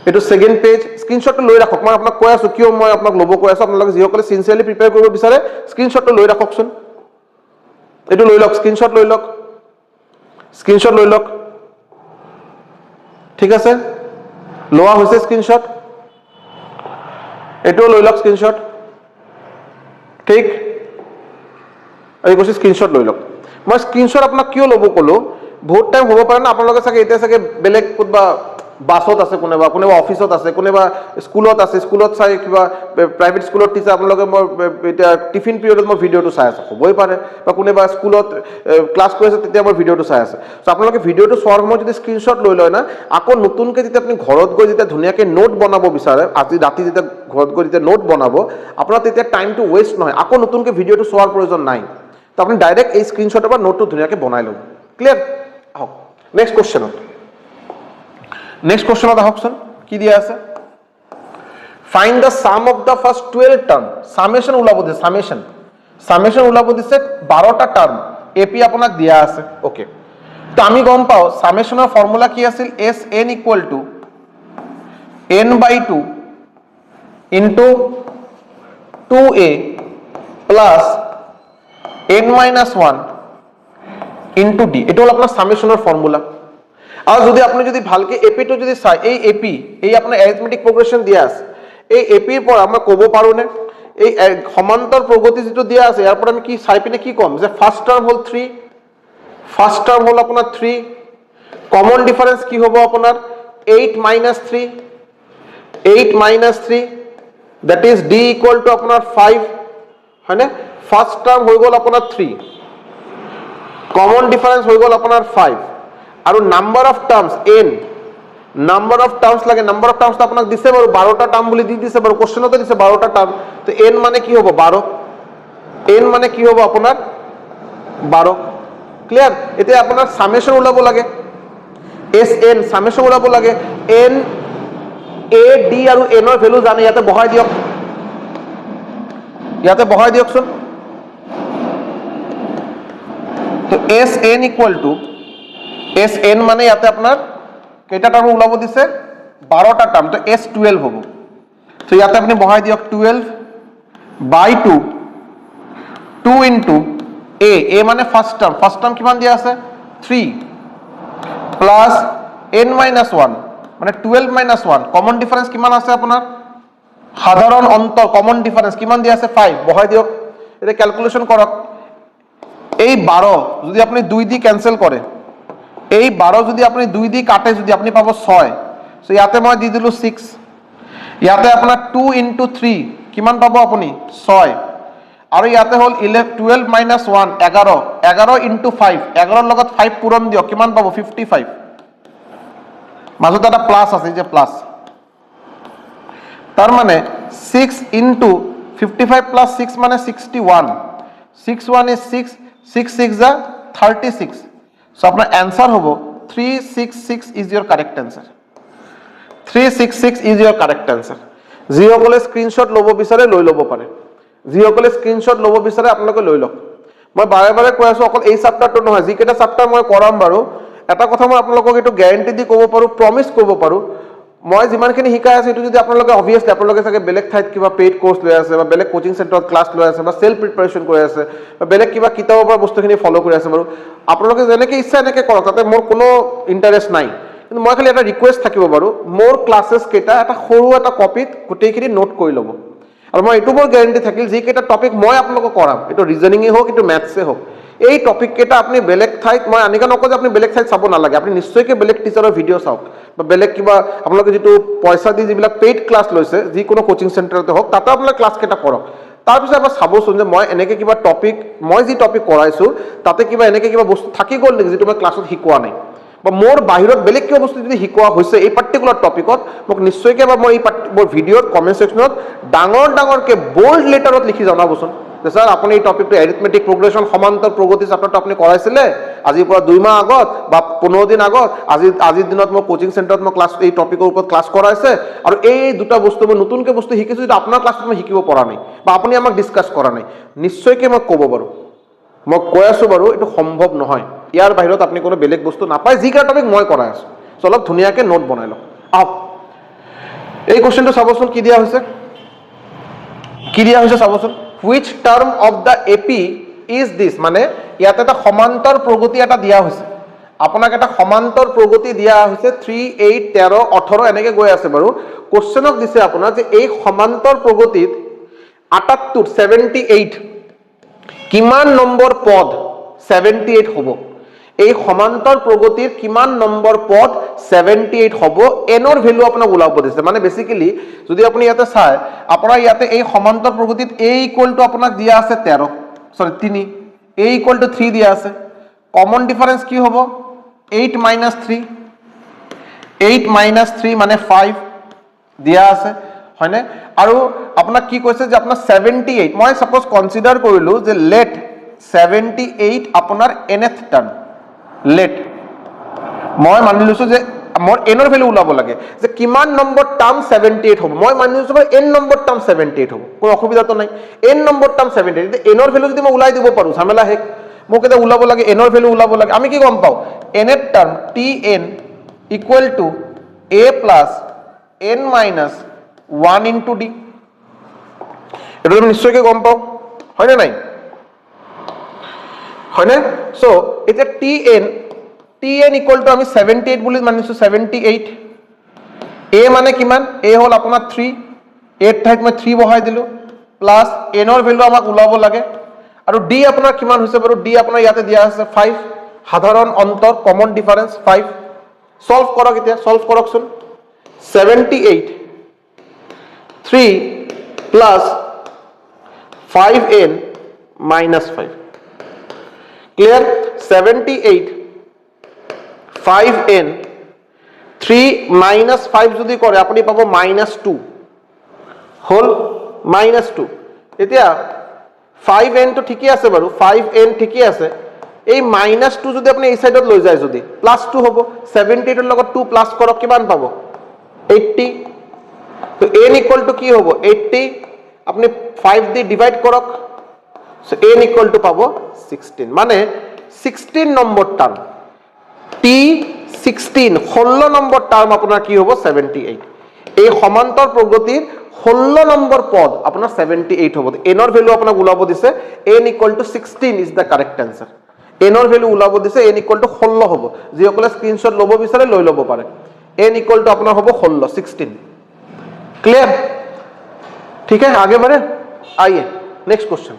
এটো সেকেন্ড পেজ স্ক্ৰিনশটটো লৈ ৰাখক মই আপোনাক কৈ আছো কিয় মই আপোনাক ল'ব কৈ আছো আপোনালোকে যিসকলে সিনসিয়াৰলি প্ৰিপেয়াৰ কৰিব বিচাৰে স্ক্ৰিনশটটো লৈ ৰাখকচোন এটো লৈ লওক স্ক্ৰিনশট লৈ লওক ঠিক আছে লোৱা হৈছে স্ক্ৰিনশট এটো লৈ লওক স্ক্ৰিনশট ঠিক এই কৈছে স্ক্ৰিনশট লৈ লওক মই স্ক্ৰিনশট আপোনাক কিয় ল'ব ক'লো বহুত টাইম হ'ব পাৰে না আপোনালোকে চাগে এতিয়া চাগে বেলেগ কোনবা বাসত আছে কোনেবা অফিসত আছে কোনেবা স্কুলত আছে স্কুলত চাই কিবা প্ৰাইভেট স্কুলত টিচাৰ আপোনালোকে মই এটা টিফিন পিৰিয়ডত মই ভিডিওটো চাই আছে হ'বই পাৰে বা কোনেবা স্কুলত ক্লাস কৰি আছে তেতিয়া মই ভিডিওটো চাই আছে সো আপোনালোকে ভিডিওটো চোৱাৰ সময়ত যদি স্ক্ৰিনশট লৈ লয় না আকৌ নতুনকৈ যেতিয়া আপুনি ঘৰত গৈ যেতিয়া ধুনিয়াকৈ নোট বনাব বিচাৰে আজি ৰাতি যেতিয়া ঘৰত গৈ যেতিয়া নোট বনাব আপোনাৰ তেতিয়া টাইমটো ওয়েষ্ট নহয় আকৌ নতুনকৈ ভিডিওটো চোৱাৰ প্ৰয়োজন নাই তো আপুনি ডাইৰেক্ট এই স্ক্ৰিনশটৰ পৰা নোটটো ধুনিয়াকৈ বনাই লব ক্লিয়াৰ আহক next কোশ্চেনত Next question of the option কি দিয়া আছে find the sum of the first 12 term summation ওলাব দিছে summation ওলাব দিছে 12টা টার্ম এপি আপোনাক দিয়া আছে ওকে তো আমি গম পাও সামেশনৰ ফর্মুলা কি আছিল sn equal to n/2 into 2a plus n-1 into d এটা হল আপোনাৰ সামেশনৰ ফর্মুলা আর যদি আপনি যদি ভালকে এপি তো যদি চাই এই এপি এই আপনার অ্যারিথমেটিক প্রোগ্রেশন দিয়া আছে এই এপিৰ পৰা আমৰা কব পাৰো নে এই সমান্তৰ প্ৰগতি যেটো দিয়া আছে ইয়াৰ পৰা আমি কি চাই পিনে কি কম যে ফাৰ্স্ট টাৰ্ম হল 3 ফাৰ্স্ট টাৰ্ম হল আপোনাৰ 3 কমন ডিফাৰেন্স কি হ'ব আপোনাৰ 8 minus 3 that is d equal to আপোনাৰ 5 হয়নে ফাৰ্স্ট টাৰ্ম হৈ গল আপোনাৰ 3 কমন ডিফাৰেন্স হৈ গল আপোনাৰ 5 আৰু number of terms n number of terms লাগে, নাম্বাৰ অফ টাৰ্মস তো আপনাকে দিছে বাৰু 12টা টাৰ্ম বুলি দি দিছে বাৰু, কোশ্চেনতে দিছে 12টা টার্ম, তো n মানে কি হ'ব 12, n মানে কি হ'ব আপোনাৰ 12, ক্লিয়াৰ। এতিয়া আপোনাৰ সামেশন ওলাব লাগে, Sn সামেশন ওলাব লাগে, n a d আৰু n ৰ ভ্যালু জানে, ইয়াতে বহাই দিয়ক, ইয়াতে বহাই দিয়কচোন। তো Sn ইকুয়াল টু Sn মানে ইয়াতে আপোনাৰ কেইটা টার্ম ওলাব দিছে 12টা টার্ম, তো S12 হ'ব। তো ইয়াতে আপুনি বহাই দিয়ক 12 বাই 2 2 ইনটু a মানে ফার্স্ট টার্ম কিমান দিয়া আছে 3 প্লাস n মাইনাস 1 মানে 12 মাইনাস 1, কমন ডিফারেন্স কিমান আছে আপোনাৰ, সাধাৰণ অন্তৰ কমন ডিফাৰেন্স কিমান দিয়া আছে 5, বহাই দিয়ক। এটা ক্যালকুলেশন কৰক, এই 12 যদি আপনি 2 দি ক্যান্সেল কৰে, এই 12 যদি আপনি 2 দি কাটে, যদি আপনি পাব 6, সো ইয়াতে মই দি দিলো 6, ইয়াতে আপোনাৰ 2 ইনটু 3 কিমান পাব আপুনি 6, আৰু ইয়াতে হল 12 মাইনাস 1 11, 11 ইনটু 5, 11 লগত 5 পূৰণ দিয়ক, কিমান পাব 55, মাজত এটা প্লাস আছে যে প্লাস, তার মানে 6 ইনটু 55 প্লাস 6 মানে 61, 61 is 6, 6 6 যা 36, সো আপনার অ্যান্সার হবো 366 is your correct answer, 366 is your correct answer। যিসকলে স্ক্রিনশট ল'ব বিচাৰে লৈ ল'ব পাৰে, যিসকলে স্ক্ৰিনশট ল'ব বিচাৰে আপোনালোকে লৈ লওক। মই বাৰে বাৰে কৈ আছো অকল এই চেপ্টাৰটো নহয়, যিকেইটা চেপ্টাৰ মই কৰাম বাৰু, এটা কথা মই আপোনালোকক এইটো গ্যাৰান্টি দি ক'ব পাৰো, প্ৰমিস কৰিব পাৰো, মই যিমানখিনি শিকাই আছো এইটো যদি আপোনালোকে অবভিয়াছলি আপোনালোকে চাগে বেলেগ ঠাইত কিবা পেইড কোৰ্স লৈ আছে বা বেলেগ কোচিং চেণ্টাৰত ক্লাছ লৈ আছে বা সেলফ প্ৰিপাৰেচন কৰি আছে বা বেলেগ কিবা কিতাপৰ পৰা বস্তুখিনি ফলো কৰি আছে বাৰু, আপোনালোকে যেনেকৈ ইচ্ছা এনেকৈ কৰক, তাতে মোৰ কোনো ইণ্টাৰেষ্ট নাই। কিন্তু মই খালি এটা ৰিকুৱেষ্ট থাকিব বাৰু, মোৰ ক্লাছেছ কেইটা এটা সৰু এটা কপিত গোটেইখিনি নোট কৰি ল'ব, আৰু মই এইটো মোৰ গ্যাৰান্টি থাকিল যিকেইটা টপিক মই আপোনালোকক কৰাম, এইটো ৰিজনিঙে হওক এইটো মেথছে হওক, এই টপিক কেইটা আপনি বেলেগ ঠাইত, মই আনিকা নকওঁ যে আপনি বেলেগ ঠাইত চাব নালাগে, আপনি নিশ্চয়কৈ বেলেগ টিচাৰৰ ভিডিঅ' চাওক বা বেলেগ কিবা আপোনালোকে যিটো পইচা দি যিবিলাক পেইড ক্লাছ লৈছে যিকোনো কোচিং চেণ্টাৰতে হওক, তাতে আপোনালোকে ক্লাছ কেইটা কৰক, তাৰপিছত এবাৰ চাবচোন যে মই এনেকৈ কিবা টপিক, মই যি টপিক কৰাইছোঁ তাতে কিবা এনেকৈ কিবা বস্তু থাকি গ'ল নেকি যিটো মই ক্লাছত শিকোৱা নাই, বা মোৰ বাহিৰত বেলেগ কিবা বস্তু যদি শিকোৱা হৈছে এই পাৰ্টিকুলাৰ টপিকত, মোক নিশ্চয়কৈ এবাৰ মই এই মোৰ ভিডিঅ'ত কমেণ্ট ছেকশ্যনত ডাঙৰ ডাঙৰকৈ বোল্ড লেটাৰত লিখি জনাবচোন যে স্যাৰ আপুনি এই টপিকটো এৰিথমেটিক প্ৰগ্ৰেছন সমান্তৰ প্ৰগতি চেপ্টাৰটো আপুনি কৰাইছিলে আজিৰ পৰা 2 মাহ আগত বা 15 দিন আগত, আজিৰ দিনত মই কোচিং চেণ্টাৰত মই ক্লাছ এই টপিকৰ ওপৰত ক্লাছ কৰাইছে, আৰু এই দুটা বস্তু মই নতুনকৈ বস্তু শিকিছোঁ যিটো আপোনাৰ ক্লাছত মই শিকিব পৰা নাই বা আপুনি আমাক ডিছকাছ কৰা নাই, নিশ্চয়কৈ মই ক'ব বাৰু, মই কৈ আছোঁ বাৰু এইটো সম্ভৱ নহয়, ইয়াৰ বাহিৰত আপুনি কোনো বেলেগ বস্তু নাপায় যিকেইটা টপিক মই কৰাই আছোঁ। চ' অলপ ধুনীয়াকৈ নোট বনাই লওক। আহক এই কুৱেশ্যনটো চাবচোন, কি দিয়া হৈছে, কি দিয়া হৈছে চাবচোন, which term of the AP is this, মানে ইয়াতে এটা সমান্তৰ প্ৰগতি এটা দিয়া হৈছে, আপোনাক এটা সমান্তৰ প্ৰগতি দিয়া হৈছে 3 8 13 18 এনেকৈ গৈ আছে বাৰু, কুৱেশ্যনক দিছে আপোনাৰ যে এই সমান্তৰ প্ৰগতিত 78 78 কিমান নম্বৰ পদ 78 হ'ব, এই সমান্তৰ প্ৰগতিৰ কিমান নম্বৰ পদ 78 হ'ব, এনৰ ভ্যালু আপোনাক ওলাব দিছে, মানে বেসিক্যালি যদি আপুনি ইয়াতে চাই আপোনাৰ ইয়াতে এই সমান্তৰ প্ৰগতিত a ইকুয়াল টু আপোনাক দিয়া আছে 13 3, a ইকুয়াল টু 3 দিয়া আছে, কমন ডিফারেন্স কি হ'ব 8 মাইনাস 3, 8 মাইনাস 3 মানে 5 দিয়া আছে হয়নে, আৰু আপোনাক কি কৈছে যে আপোনাৰ 78, মই সাপোজ কনসিডাৰ কৰিলো যে লেট 78 আপোনাৰ nth টাৰ্ম, লেট মই মানি লৈছো যে মোৰ এনৰ ভ্যালু ওলাব লাগে যে কিমান নম্বৰ টাৰ্ম 78 হ'ব, মই মানি লৈছো যে n নম্বৰ টাৰ্ম 78 হ'ব, কোনো অসুবিধা তো নাই, n নম্বৰ টাৰ্ম 78, এনৰ ভ্যালু যদি মই ওলাই দিব পাৰো ঝামেলা শেষ, মোক এটা ওলাব লাগে এনৰ ভ্যালু ওলাব লাগে, আমি কি গম পাও nth term tn equal to a plus n minus 1 into d, এটা তুমি নিশ্চয়কৈ গম পাও হয়নে নাই, হয়নে। সো এটা tn ইকুয়াল টু আমি 78 বুলি মানিছো, 78 a মানে কিমান, a হল আপোনাৰ 3, 8 ঠাইত মই 3 বহাই দিলো, প্লাস nৰ ভ্যালু আমাক ওলাব লাগে, আৰু d আপোনাৰ কিমান হৈছে বাৰু, d আপোনাৰ ইয়াতে দিয়া আছে 5, সাধাৰণ অন্তৰ কমন ডিফাৰেন্স 5, সলভ কৰক, এতিয়া সলভ কৰকচোন, 78 3 plus 5n minus 5, clear, 78 5n 3 minus 5 যদি কৰে আপুনি পাব -2 হল -2 এতিয়া 5n টো ঠিকই আছে বাৰু 5n ঠিকই আছে এই -2 যদি আপুনি এই সাইডত লৈ যায় যদি +2 হ'ব 70 ৰ লগত 2 প্লাস কৰক কিমান পাব 80 তো n ইকুয়াল টু কি হ'ব 80 আপনি 5 দি ডিভাইড কৰক সো n ইকুয়াল টু পাব 16 মানে 16 number term t 16 16 number term আপোনাৰ কি হ'ব 78 এই সমান্তৰ প্ৰগতিৰ 16 নম্বৰ পদ আপোনাৰ 78 হ'ব n ৰ ভ্যালু আপোনাক উলাব দিছে n equal to 16 is the correct answer n ৰ ভ্যালু উলাব দিছে n ইকুয়াল টু 16 হ'ব যিসকলে স্ক্রিনশট ল'ব বিচাৰে লৈ ল'ব পাৰে n इक्वल टू अपना होगा 16 क्लियर ठीक है आगे बढ़े आइए next question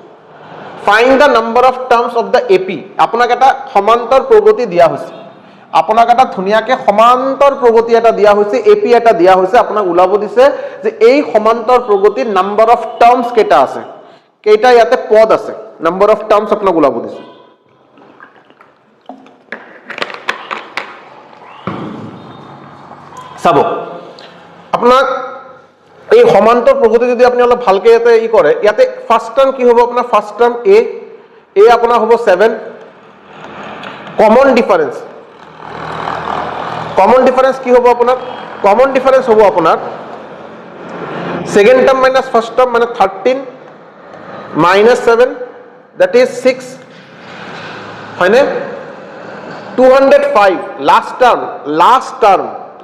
find the number of terms of the AP अपना এটা সমান্তর প্রগতি দিয়া হৈছে আপোনাক এটা ধুনিয়াকে সমান্তর প্রগতি এটা দিয়া হৈছে এপি এটা দিয়া হৈছে আপোনাক উলাব দিছে যে এই সমান্তর প্রগতির নাম্বার অফ টার্মস কেটা আছে কেটা ইয়াতে পদ আছে নাম্বার অফ টার্মস আপোনাক উলাব দিছে চাবো আপনার এই সমান্তর প্রগতি যদি আপনি অলপ ভালকে ইয়াতে ই করে ইয়াতে ফার্স্ট টার্ম কি হবে আপনার ফার্স্ট টার্ম এ আপনার হবে 7 কমন ডিফারেন্স কি হবে আপনার কমন ডিফারেন্স হবে আপনার second term minus first term মানে 13 মাইনাস 7 দ্যাট ইজ 6 হয় না 205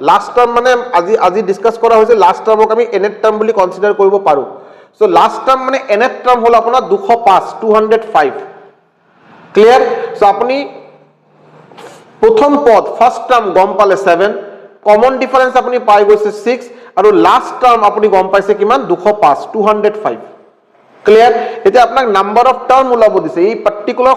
লাস্ট টার্ম মানে আজি ডিসকাস করা হয়েছে লাস্ট টার্মক আমি nth টার্ম বুলি কনসিডার কৰিব পাৰো সো লাস্ট টাৰ্ম মানে nth টাৰ্ম হল আপোনাৰ 205 ক্লিয়াৰ সো আপনি প্ৰথম পদ ফাৰ্স্ট টাৰ্ম গম পালে 7 কমন ডিফাৰেন্স আপনি পাই গৈছে 6 আৰু লাস্ট টার্ম আপনি গম পাইছে কিমান 205 ক্লিয়ার এটা আপনার নাম্বার অফ টার্ম উলাব দিছে এই পার্টিকুলার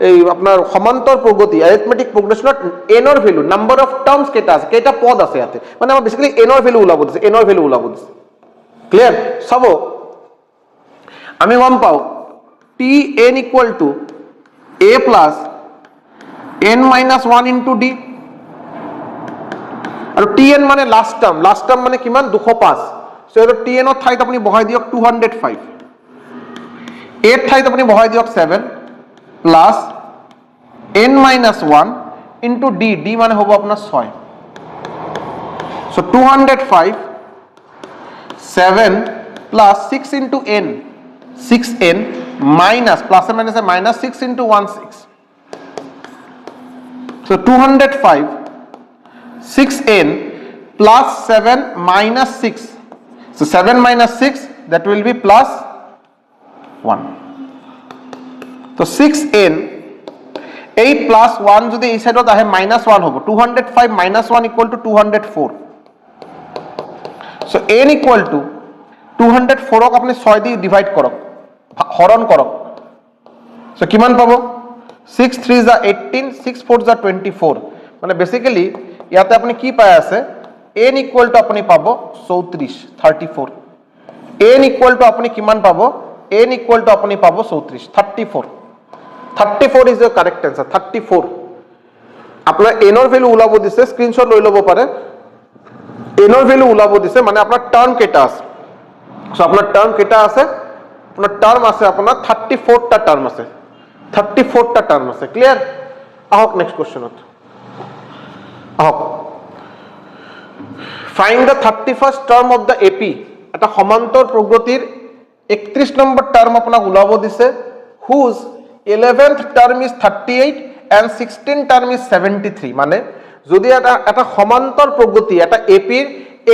এই আপনার সমান্তর প্রগতি অ্যারিথমেটিক প্রোগ্রেশনত n এর ভ্যালু নাম্বার অফ টার্মস কেটা আছে কেটা পদ আছে ইয়াতে মানে আমরা বেসিক্যালি n এর ভ্যালু উলাব দিছে ক্লিয়ার সব আমি গম পাও tn equal to a plus n minus 1 into d আৰু tn মানে লাস্ট টার্ম মানে কিমান 205 সো এর tn এর ঠাইত আপনি বহাই দিয়ক 205 8 ঠাইত আপনি বহাই দিয়ক 7 plus n minus 1 into d মানে হবো আপনার 6 so 205 7 plus 6 into n 6n minus plus and minus minus 6 into 1 6 so 205 6n plus 7 minus 6 so 7 minus 6 that will be plus 1 तो 6n 8 plus 1 যদি এই সাইডত আহে -1 হ'ব 205 -1 equal to 204 so n equal to 204 ক আপনি 6 দি ডিভাইড কৰক হৰণ কৰক so কিমান পাব 6 3 যা 18 6 4 যা 24 মানে বেসিক্যালি ইয়াতে আপনি কি পাই আছে n equal to আপনি পাব 34 n equal to আপনি কিমান পাব n equal to আপনি পাবো 34 is the correct answer 34 আপনার n এর ভ্যালু উলাব দিছে স্ক্রিনশট লৈ লব পারে n এর ভ্যালু উলাব দিছে মানে আপনার টার্ম কেটা আছে সো আপনার টার্ম কেটা আছে আপনার টার্ম আছে আপনার 34 টা টার্ম আছে ক্লিয়ার আহক নেক্সট কোশ্চেনত আহক find the 31st term of the AP এটা সমান্তর প্রগতির 31 নম্বর টার্ম আপনাক উলাব দিছে হুজ 11th term is 38 and 16 term is 73 মানে যদি এটা সমান্তর প্রগতি এটা এপিৰ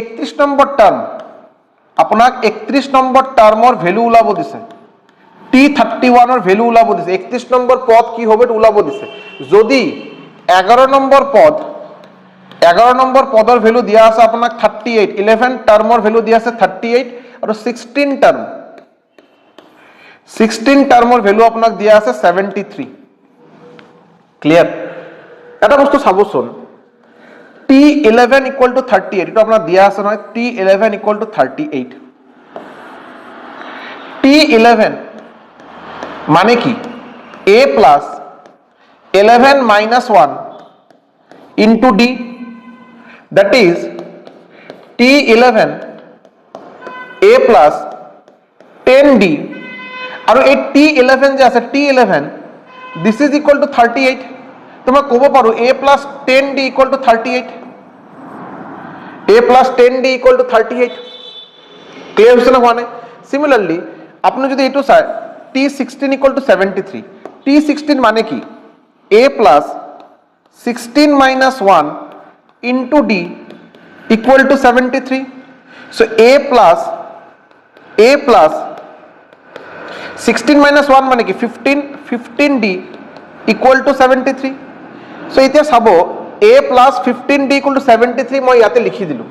31 নম্বৰ টাৰ্ম আপোনাক 31 নম্বৰ টাৰ্মৰ ভ্যালু উলাব দিছে t31 ৰ ভ্যালু উলাব দিছে 31 নম্বৰ পদ কি হবে উলাব দিছে যদি 11 নম্বৰ পদৰ ভ্যালু দিয়া আছে আপোনাক 38 11 টাৰ্মৰ ভ্যালু দিয়া আছে 38 আৰু 16 টাৰ্ম 16 টাৰ্মৰ ভ্যালু আপোনাক দিয়া আছে 73 ক্লিয়ার এটা বস্তু চাবচোন t11 equal to 38 এটা আপনার দিয়া আছে নহয় t11 equal to 38 t11 মানে কি a plus 11 minus 1 into d that is T11 a plus 10d আৰু এই T11 যে আছে T11 this is equal to 38 তোমরা কব পারো a plus 10d equal to 38 a plus 10d equal to 38 clear হচ্ছে না মানে সিমিলারলি আপনি যদি এটু চায় T16 ইকুয়াল টু 73 T16 মানে কি a plus 16 minus 1 into d equal to 73 so a plus 16 minus 1 মানে কি 15d equal to 73 so এতিয়া চাব a plus 15d equal to 73 মই ইয়াতে লিখি দিলো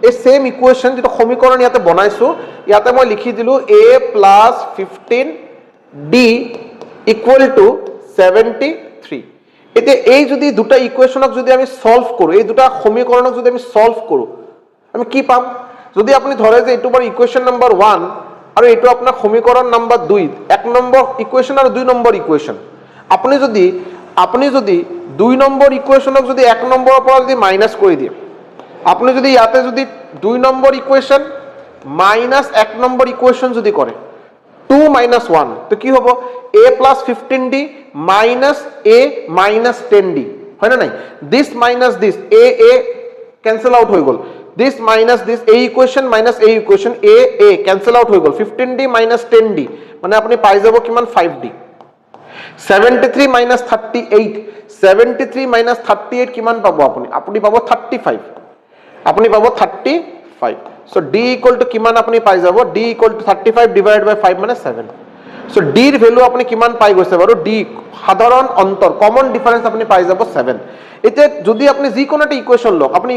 এই সেম ইকুয়েশন যেটা সমীকরণ ইয়াতে বনাইছো ইয়াতে মই লিখি দিলো a plus 15d equal to 73 এতিয়া এই যদি দুটা ইকুয়েশনক যদি আমি সলভ কৰো এই দুটা সমীকৰণক যদি আমি সলভ কৰো আমি কি পাম যদি আপনি ধৰে যে এটো বাৰ ইকুয়েশন নাম্বাৰ 1 আৰু এটো আপোনাৰ সমীকৰণ নাম্বাৰ 2 এক নম্বৰ ইকুয়েশন আৰু 2 নম্বৰ ইকুয়েশন আপনি যদি 2 নম্বৰ ইকুয়েশনক যদি 1 নম্বৰৰ পৰা যদি মাইনাস কৰি দিয়ে আপনি যদি ইয়াতে যদি 2 number equation minus 1 number equation যদি কৰে 2 minus 1 তো কি হব a plus 15d minus a minus 10d হয় না নাই this minus this a cancel out হয়ে গল this minus this a equation minus a equation a cancel out হয়ে গল 15d minus 10d মানে আপনি পাই যাব কিমান 5d 73 minus 38 73 minus 38 কিমান পাবো আপনি পাবো 35 আপনি পাবো 35 so d equal to কিমান আপনি পাই যাব d equal to 35 divided by 5 মানে 7 so d এর ভ্যালু আপনি কিমান পাই গৈছে বাৰু d সাধারণ অন্তর কমন ডিফারেন্স আপনি পাই যাব 7 এতে যদি আপনি যি কোনো একটা ইকুয়েশন লওক আপনি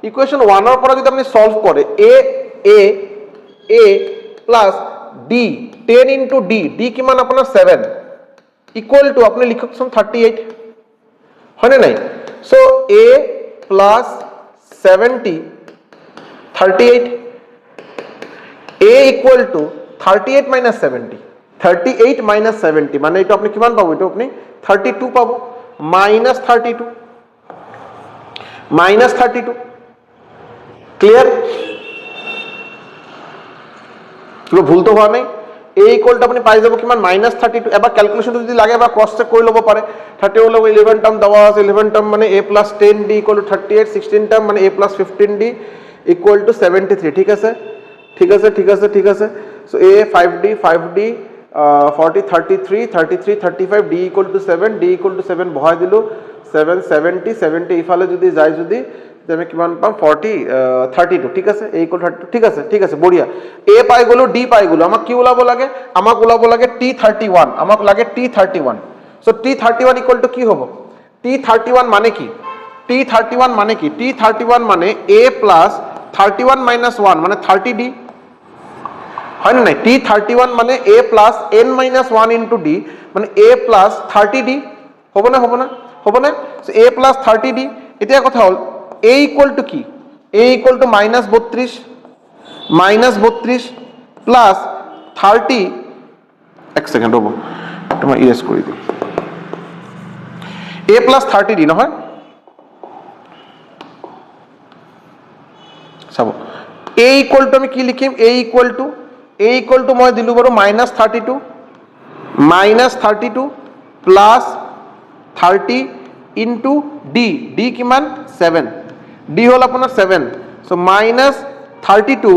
ইকুয়েশন 1 এর পরে যদি আপনি সলভ করে a plus d 10 into d কিমান আপনার 7 ইকুয়াল টু আপনি লিখকছন 38 হয় না নাই so a plus 70 38 a equal to 38 minus 70 38 minus 70 মানে এটা আপনি কিমান পাবো এটা আপনি 32 পাবো minus 32 ক্লিয়ার পুরো ভুল তো হওয়া নাই a equal to আপনি পাই যাব কিমান minus 32 এবার ক্যালকুলেশন যদি লাগে বা ক্রস চেক করে লব পারে 30 হলো 11 টার্ম দেওয়া আছে 11 টার্ম মানে a plus 10d equal to 38 16 term মানে a plus 15d equal to 73 ঠিক আছে so a 5d 40 33 35 d equal to 7 d equal to 7 বহাই দিলো 7 70 ইফালে যদি যাই যদি আমি কিমান পাম 40 32 ঠিক আছে a equal to 32 ঠিক আছে বঢ়িয়া a পাই গলো d পাই গলো আমাক কি ওলাব লাগে আমাক ওলাব লাগে t31 আমাক লাগে t31 so t31 equal to কি হবে t31 মানে কি t31 মানে a plus 31 minus 1 মানে 30d হয় না নাই t31 মানে a plus n minus 1 into d মানে a plus 30d হবে না so a plus 30d এটা কথা হল a equal to কি a equal to minus 32 plus 30 এক সেকেন্ড হবো তোমার ইরেজ করে দিই a plus 30d নহয় চাব a equal to আমি কি লিখিম a equal to মই দিলু বাৰো -32 plus 30 into d কিমান 7 d হল আপোনাৰ 7 so -32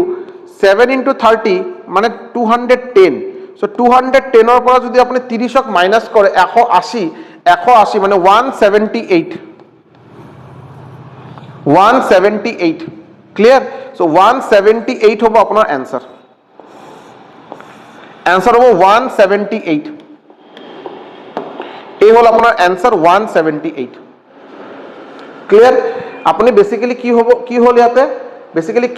7 into 30 মানে 210 so 210 এর পৰা যদি আপনি 30ক মাইনাস কৰে 180 মানে 178 ক্লিয়ার so 178 হবো আপনার आंसर হবো 178 এই হল আপনার आंसर 178 ক্লিয়ার আপনি বেসিক্যালি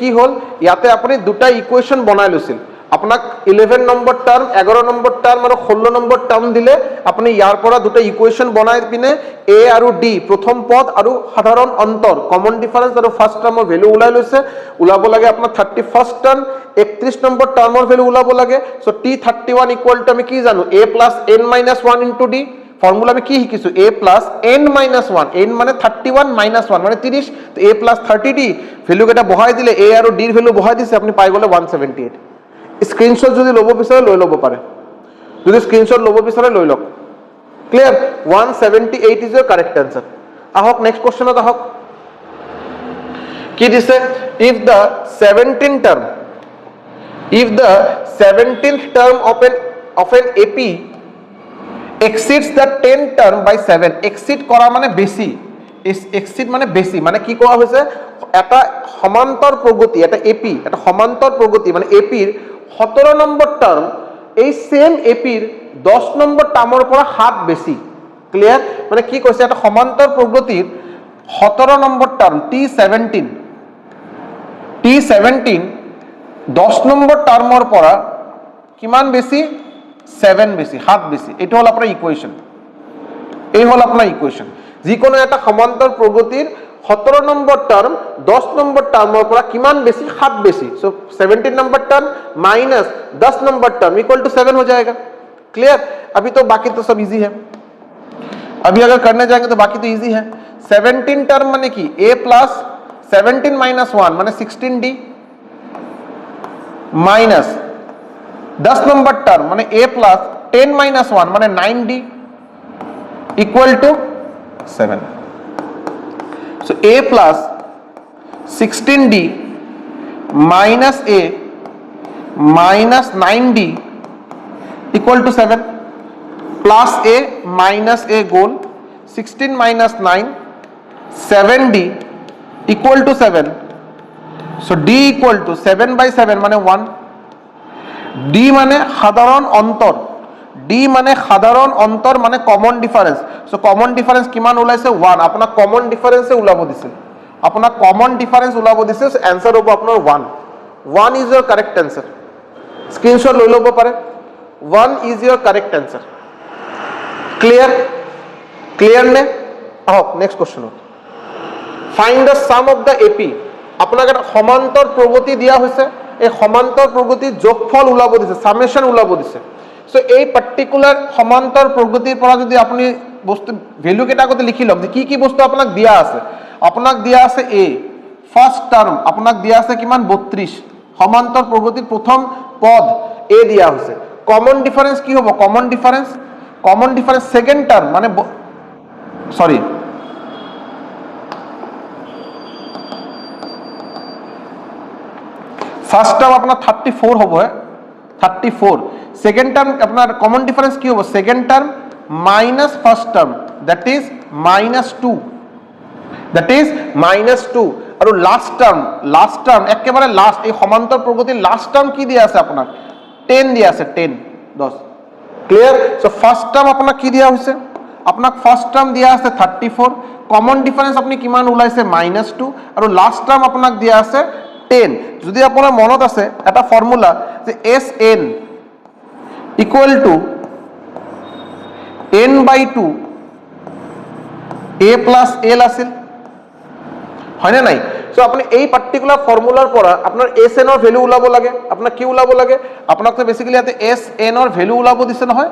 কি হল ইয়াতে আপনি দুটা ইকুয়েশন বনাই লৈছিল আপোনাক 11 নম্বৰ টাৰ্ম 11 নম্বৰ টাৰ্ম আৰু 16 নম্বৰ টাৰ্ম দিলে আপনি ইয়াৰ পৰা দুটা ইকুয়েশন বনাই পিনে a আৰু d প্ৰথম পদ আৰু সাধাৰণ অন্তৰ কমন ডিফাৰেন্স আৰু ফাৰ্স্ট টাৰ্মৰ ভ্যালু উলাই লৈছে উলাব লাগে আপোনাৰ 31st টাৰ্ম 31 নম্বৰ টাৰ্মৰ ভ্যালু উলাব লাগে সো t31 ইকুয়াল টু আমি কি জানো a plus n minus 1 into d formula আমি কি শিকিছো a plus n minus 1 n মানে 31 মাইনাস 1 মানে 30 তো a প্লাস 30d ভ্যালু কেটা বহাই দিলে a আৰু d এৰ ভ্যালু বহাই দিছে আপনি পাই গলে 178 স্ক্ৰিনশট যদি লব বিচাৰে লৈ লব পাৰে যদি স্ক্ৰিনশট লব বিচাৰে লৈ লওক clear 178 is your correct answer আহক নেক্সট কোশ্চেনত আহক কি দিছে if the 17th term of an AP exceeds the 10th term by 7 exceed করা মানে বেশি exceed মানে বেশি মানে কি কোৱা হৈছে এটা সমান্তর প্রগতি এটা AP এটা সমান্তর প্রগতি মানে AP এর 17 নম্বর টার্ম এই সেম AP এর 10 নম্বর টার্মের পৰা 7 বেশি ক্লিয়াৰ মানে কি কৈছে এটা সমান্তৰ প্ৰগতিৰ 17 নম্বৰ টাৰ্ম T17 10 নম্বৰ টাৰ্মেৰ পৰা কিমান বেশি 7 বেশি 7 বেশি এটা হল আপনার ইকুয়েশন এই হল আপনার ইকুয়েশন যে কোনো একটা সমান্তর প্রগতির 17 নম্বর টার্ম 10 নম্বর টার্মের পৰা কিমান বেশি 7 বেশি so 17 number term minus 10 number term equal to 7 हो जाएगा क्लियर अभी तो बाकी तो सब इजी है अभी अगर करने जाएंगे तो बाकी तो इजी है 17 टर्म माने की a प्लस 17 माइनस 1 माने 16d माइनस 10 नंबर टर्म माने a प्लस 10 माइनस 1 माने 9d equal to 7 so a plus 16d minus a minus 9d equal to 7 plus a minus a गोल 16 minus 9 7d equal to 7 so d equal to 7 by 7 माने 1 d माने साधारण अंतर d माने साधारण अंतर माने common difference so common difference किमान ওলাইছে 1 আপনা कॉमन डिफरेंस ওলাব দিছে আপনা कॉमन डिफरेंस ওলাব দিছে आंसर হ'ব আপোনাৰ 1 is your correct answer screenshot লৈ লব পাৰে 1 is your correct answer clear নে আহক next question find the sum of the AP আপোনাক এটা সমান্তর প্রগতি দিয়া হৈছে এই সমান্তর প্রগতির যোগফল ওলাব দিছে সামেশন ওলাব দিছে সো এই পার্টিকুলার সমান্তর প্রগতির পৰা যদি আপনি বস্তু ভ্যালু কেটা আগতে লিখি লওক যে কি বস্তু আপোনাক দিয়া আছে a ফার্স্ট টার্ম আপোনাক দিয়া আছে কিমান 32 সমান্তর প্রগতির প্রথম পদ a দিয়া হৈছে কমন ডিফারেন্স কি হ'ব কমন ডিফারেন্স সেকেন্ড টার্ম মানে সরি ফার্স্ট টার্ম আপনার 34 হবে 34 সেকেন্ড টার্ম আপনার কমন ডিফারেন্স কি হবে second term minus first term that is -2 আর লাস্ট টার্ম একেবারে লাস্ট এই সমান্তর প্রগতির লাস্ট টার্ম কি দিয়া আছে আপনার 10 দিয়া আছে 10 ক্লিয়ার সো ফার্স্ট টার্ম আপনার কি দিয়া হইছে আপনার ফার্স্ট টার্ম দিয়া আছে 34 কমন ডিফারেন্স আপনি কিমান ওলাইছে -2 আর লাস্ট টার্ম আপনার দিয়া আছে 10 যদি আপনার মনত আছে এটা ফর্মুলা যে Sn equal to n/2 a plus l আছিল হয় না নাই সো আপনি এই পার্টিকুলার ফর্মুলার পৰা আপনার Sn এর ভ্যালু ওলাব লাগে আপনার কি ওলাব লাগে আপনাক তো বেসিক্যালি ইয়াতে Sn এর ভ্যালু ওলাব দিছে নহয়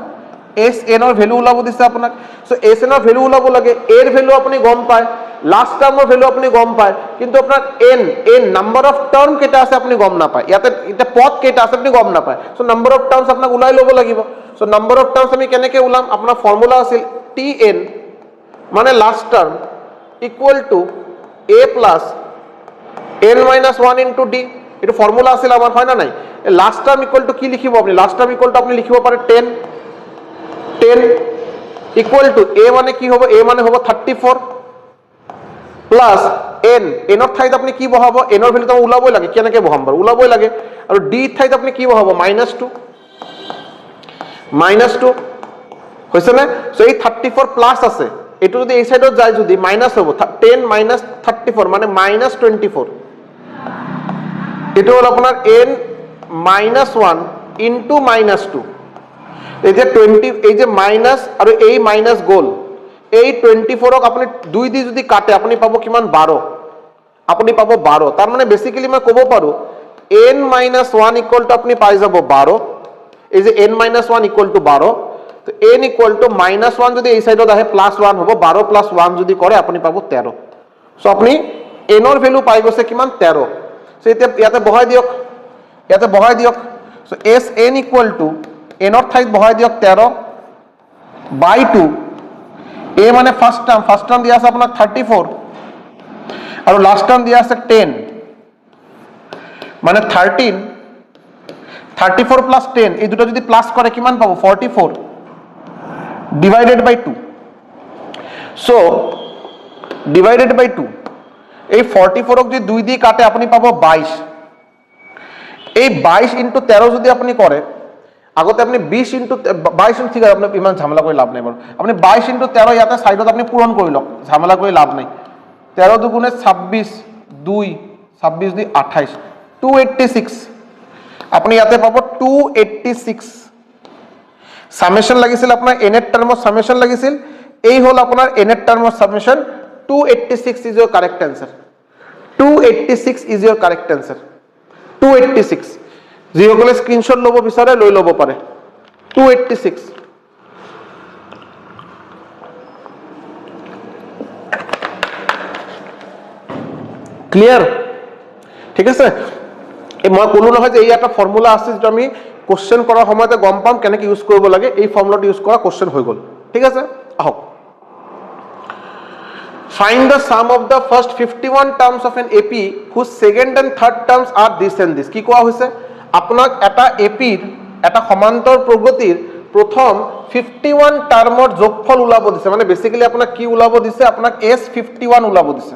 Sn এর ভ্যালু ওলাব দিছে আপনাক সো Sn এর ভ্যালু ওলাব লাগে এর ভ্যালু আপনি গম পায় লাস্ট টার্মের ভ্যালু আপনি গম পায় কিন্তু আপনার n নাম্বার অফ টার্ম কেটা আছে আপনি গম না পায় ইয়াতে এটা পদ কেটা আছে আপনি গম না পায় সো নাম্বার অফ টার্মস আপনাক উলাই লব লাগিব সো নাম্বার অফ টার্মস আমি কেনেকে উলাম আপনার ফর্মুলা আছিল tn মানে last term equal to a plus n minus 1 into d এটা ফর্মুলা আছিল আমার হয় না নাই লাস্ট টার্ম ইকুয়াল টু কি লিখিব আপনি লাস্ট টার্ম ইকুয়াল টু আপনি লিখিব পারে 10 ইকুয়াল টু a মানে কি হবে a মানে হবে 34 প্লাস n n এর ঠাইত আপনি কি বহাবো n এর ভ্যালু তো উলাবই লাগে কেনেকে বহাম বার উলাবই লাগে আর d এর ঠাইত আপনি কি বহাবো -2 হইছে না সো এই 34 প্লাস আছে এটু যদি এই সাইডত যায় যদি মাইনাস হবে 10 মাইনাস 34 মানে -24 এটা হলো আপনার n -1 ইনটু -2 এই যে 20 এই যে মাইনাস আর এই মাইনাস গোল এই 24 ক আপনি 2 দি যদি কাটে আপনি পাবো কিমান 12 আপনি পাবো 12 তার মানে বেসিক্যালি মই কব পারো n - 1 ইকুয়াল টু আপনি পাই যাব 12 এই যে n - 1 ইকুয়াল টু 12 তো n ইকুয়াল টু -1 যদি এই সাইডত আহে +1 হ'ব 12 + 1 যদি কৰে আপুনি পাব 13 সো আপুনি n ৰ ভ্যালু পাই গৈছে কিমান 13 সো এতিয়া ইয়াতে বহাই দিয়ক so Sn equal to n ৰ ঠাইত বহাই দিয়ক 13 বাই 2 a মানে ফাৰ্স্ট টাৰ্ম দিয়া আছে আপোনাক 34 আৰু লাস্ট টার্ম দিয়া আছে 10 মানে 13 34 প্লাস 10 এই দুটো যদি প্লাস করে কিমান পাবো 44 ডিভাইডেড বাই 2 সো ডিভাইডেড বাই 2 এই 44 ক যদি 2 দিয়ে কাটে আপনি পাবো 22 এই 22 ইনটু 13 যদি আপনি করে আগতে আপনি 20 ইনটু 22 ঠিক আছে আপনি ইমান ঝামেলা করে লাভ নাই বাৰু আপনি 22 ইনটু 13 ইয়াতে সাইডত আপনি পূৰণ কৰি লওক ঝামেলা কৰি লাভ নাই 13 দুগুণে 26 2 26 2 28 286 আপনি ইয়াতে পাবো 286 সামেশন লাগিছিল আপনার n এর টার্মত সামেশন লাগিছিল এই হল আপনার n এর টার্মত summation 286 is your correct answer 286 is your correct answer 286 যিসকলে স্ক্রিনশট লব বিচাৰে লৈ লব পাৰে 286 ক্লিয়ার ঠিক আছে এই মই কলো নহয় যে এই একটা ফর্মুলা আছে যেটা আমি কোশ্চেন কৰাৰ সময়তে গম পাম কেনেকৈ ইউজ কৰিব লাগে এই ফৰ্মুলাটো ইউজ কৰা কোশ্চেন হৈ গল ঠিক আছে আহক find the sum of the first 51 terms of an AP whose second and third terms are this and this কি কোৱা হৈছে আপোনাক এটা AP ৰ এটা সমান্তৰ প্ৰগতিৰ প্ৰথম 51 টাৰ্মৰ যোগফল উলাব দিছে মানে বেসিক্যালি আপোনাক কি উলাব দিছে আপোনাক S51 উলাব দিছে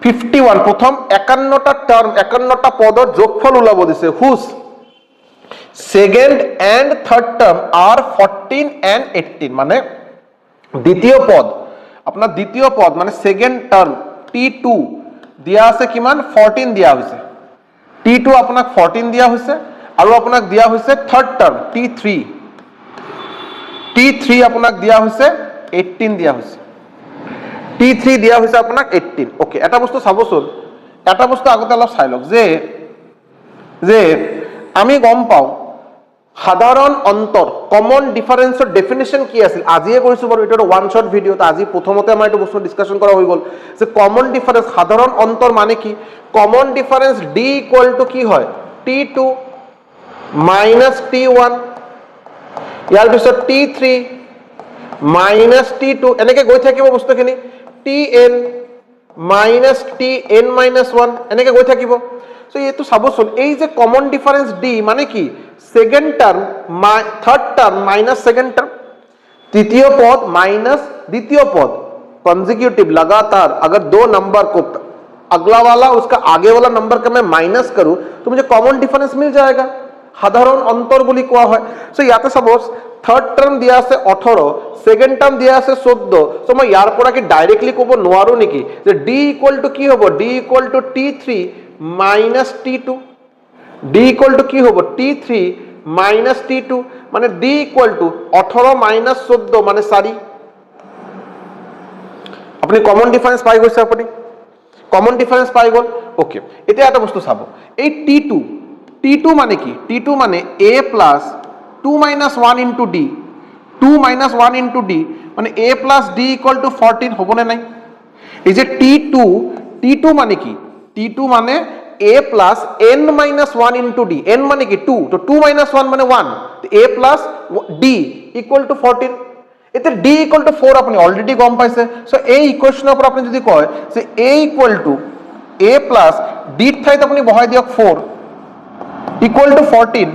51 প্রথম 51টা টার্ম 51টা পদৰ যোগফল উলাব দিছে whose second and third term আর 14 এন্ড 18 মানে দ্বিতীয় পদ আপনার দ্বিতীয় পদ মানে সেকেন্ড টার্ম T2 দিয়া আছে কিমান 14 দিয়া হৈছে T2 আপোনাক 14 দিয়া হৈছে আৰু আপোনাক দিয়া হৈছে থার্ড টার্ম T3 আপোনাক দিয়া হৈছে 18 দিয়া হৈছে T3 দিয়া হৈছে আপোনাক 18 ওকে এটা বস্তু চাবচোন এটা বস্তু আগতে অলপ চাই লওক যে আমি গম পাও সাধারণ অন্তর কমন ডিফাৰেন্সৰ ডেফিনিশন কি আছিল আজিয়ে কৰিছো বাৰু এটা ওয়ান শট ভিডিও তো আজি প্ৰথমতে আমাৰ এটা বস্তু ডিসকাশন কৰা হৈ গল যে কমন ডিফারেন্স সাধারণ অন্তর মানে কি common difference D equal to কি হয় T2 মাইনাস T1 ইয়াৰ পিছত T3 মাইনাস T2 এনেকৈ গৈ থাকিব বস্তুখিনি Tn minus Tn minus 1 এনেকৈ গৈ থাকিব সো এইটো চাবচোন এই যে কমন ডিফারেন্স D মানে কি second term third term minus second term तृतीय पद माइनस द्वितीय पद कंसेक्यूटिव लगातार अगर दो नंबर को अगला वाला उसका आगे वाला नंबर का मैं माइनस करूं तो मुझे कॉमन डिफरेंस मिल जाएगा সাধারণ অন্তর বুলি কোৱা হয় সো ইয়াতে সাপোজ থার্ড টার্ম দিয়া আছে 18 সেকেন্ড টার্ম দিয়া আছে 14 সো মই ইয়াৰ পৰা কি ডাইৰেক্টলি ক'ব নোৱাৰো নেকি যে D ইকুয়াল টু কি হ'ব D equal to T3 minus T2 D equal to কি হ'ব T3 মাইনাস T2 মানে D ইকুয়াল টু 18 মাইনাস 14 মানে 4 আপনি কমন ডিফারেন্স পাই গৈছে আপুনি কমন ডিফারেন্স পাই গল ওকে এটা এটা বস্তু চাব এই T2 মানে কি T2 মানে A plus 2 minus 1 into D 2 minus 1 into D মানে A plus D equal to 14 হবনে নাই এই যে T2 মানে কি T2 মানে A plus N minus 1 into D N মানে কি 2 তো 2 minus 1 মানে 1 তো A plus D equal to 14 এতে D equal to 4 আপনি অলরেডি গম পাইছে সো এই ইকুয়েশনৰ পৰা আপনি যদি কয় যে A equal to A plus D ঠাইত আপনি বহাই দিয়ক 4 equal to 14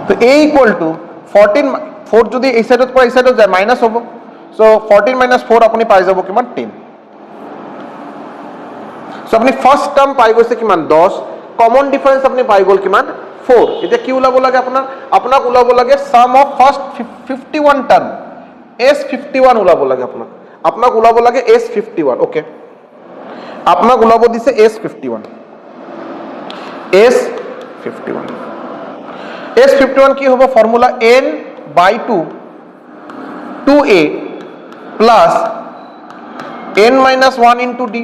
तो A equal to 14 4 যদি এই সাইডত পৰা এই সাইডত যায় মাইনাস হ'ব সো 14 minus 4 আপুনি পাই যাব কিমান 10 সো আপনি ফার্স্ট টার্ম পাই গৈছে কিমান 10 কমন ডিফারেন্স আপনি পাই গল কিমান 4 এটা কি উলাব লাগে আপোনাক উলাব লাগে সাম অফ ফার্স্ট 51 টার্ম S51 উলাব লাগে আপোনাক উলাব লাগে S51 ওকে আপোনাক উলাব দিছে S51 S51 কি হ'ব formula n by 2a plus n minus 1 into d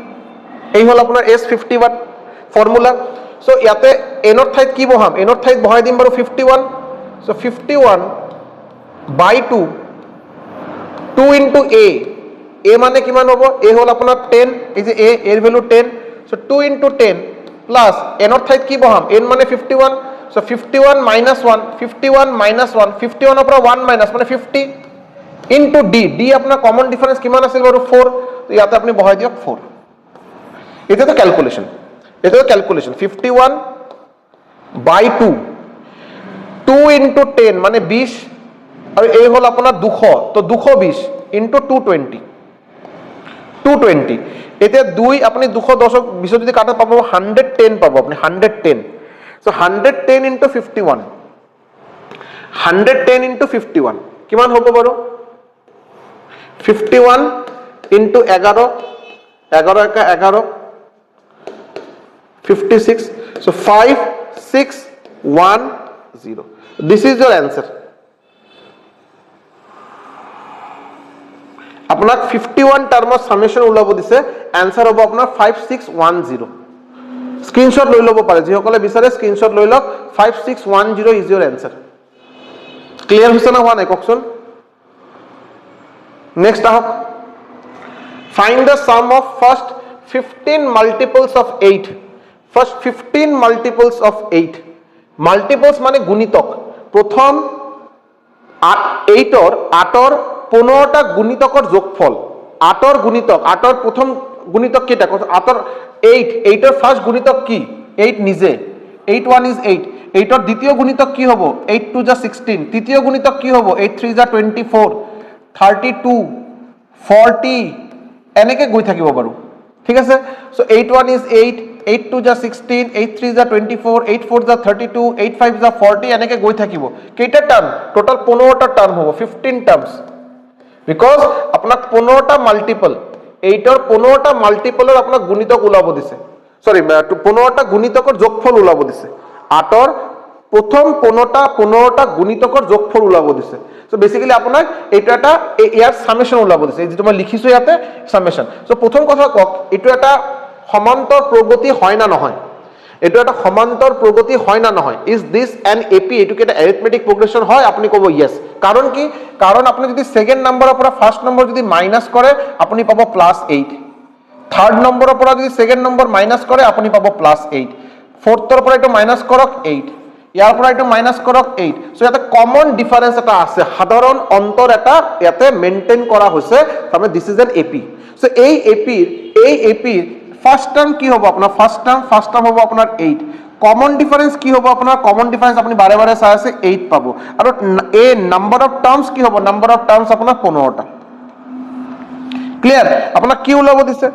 এই হল আপনার S51 ফর্মুলা সো ইয়াতে n ৰ ঠাইত কি বহাম n ৰ ঠাইত বহাই দিম বাৰু 51 So 51 by 2, 2 into a মানে কিমান হ'ব? a হ'ল আপোনাৰ 10, এই যে a এর value 10, so 2 into 10 plus n or ঠাইত কি বহাম? n মানে 51, so 51 minus 1, 51 minus 1, 51 পৰা 1 minus মানে 50 into d, d আপোনাৰ কমন ডিফাৰেন্স কিমান আছিল বাৰু? 4, তো ইয়াতে আপুনি বহাই দিয়ক 4। এটা তো ক্যালকুলেশন, 51 by 2, 2 into 10 মানে 20, আর এই হল আপনার 200, তো 220 into 220, 220, এতে 2 আপনি 210 20 যদি কাটা পাবো 110 পাবো আপনি 110, so 110 into 51, 110 into 51 কিমান হ'ব বাৰু? 51 into 11, 11 একা 11, 56, so 5610, this is your answer। আপনার 51 টার্মর সামেশন ওলাব দিছে, আনসার হবো আপনার 5610। স্ক্রিনশট লৈ লব পারে, যিসকলে বিচারে স্ক্রিনশট লৈ লওক, 5610 ইজ ইউর আনসার। ক্লিয়ার হইছে না? হওয়া নাই কওকচোন। নেক্সট আহক, find the sum of first 15 multiples of 8। First 15 multiples of 8, multiples মানে গুণিতক। প্রথম 8 8 15টা গুণিতকৰ যোগফল, 8 গুণিতক, 8 প্রথম গুণিতক কেটা? 8 8, 8 ফার্স্ট গুণিতক কি? 8 নিজে, 8 1 is 8, 8 দ্বিতীয় গুণিতক কি হবো? 8 2 যা 16, তৃতীয় গুণিতক কি হবো? 8 3 যা 24, 32 40 এনেকে গৈ থাকিব বাৰু, ঠিক আছে। সো 8 1 is 8, 8 2 যা 16, 8 3 যা 24, 8 4 যা 32, 8 5 যা 40 এনেকে গৈ থাকিব। কেইটা টার্ম? টোটাল 15টা টার্ম হবো, 15 টার্মস, বিকজ আপনার 15টা মাল্টিপল, 8 15টা মাল্টিপলের আপনার গুণিতক ওলাব দিছে, সরি 15টা গুণিতকৰ যোগফল ওলাব দিছে। 8 প্ৰথম 15টা গুণিতকৰ যোগফল ওলাব দিছে। সো বেসিক্যালি আপনার এটা একটা ইয়ার সামেশন ওলাব দিছে, এই যেটা মই লিখিছো ইয়াতে সামেশন। সো প্রথম কথা কক, এটা একটা সমান্তর প্রগতি হয় না নহয়? এটা একটা সমান্তর প্রগতি হয় না নহয়? Is this an AP? এটুকে একটা অ্যারিথমেটিক প্রোগ্রেশন হয়? আপনি কব ইয়েস। কারণ কি? কারণ আপনি যদি সেকেন্ড নম্বরের পৰা ফাৰ্স্ট নম্বৰ যদি মাইনাস কৰে আপনি পাবো +8, থাৰ্ড নম্বৰেৰ পৰা যদি সেকেন্ড নম্বৰ মাইনাস কৰে আপনি পাবো +8, ফোৰ্থৰ পৰা একটু মাইনাস কৰক 8, ইয়াৰ পৰা একটু মাইনাস করক 8। সো ইয়াতে কমন ডিফারেন্স এটা আছে, সাধারণ অন্তর এটা ইয়াতে মেইনটেইন করা হয়েছে, তারমানে this is an AP. So এই এপির ফার্স্ট টার্ম কি হবো আপনার? ফার্স্ট টার্ম হবো আপনার 8। কমন ডিফারেন্স কি হবো আপনার? কমন ডিফারেন্স আপনি বারে বারে চাই আছে 8 পাবো। আর এ নাম্বার অফ টার্মস কি হবো? নাম্বার অফ টার্মস আপনার 15টা। ক্লিয়ার? আপনার কি ওলাব দিছে?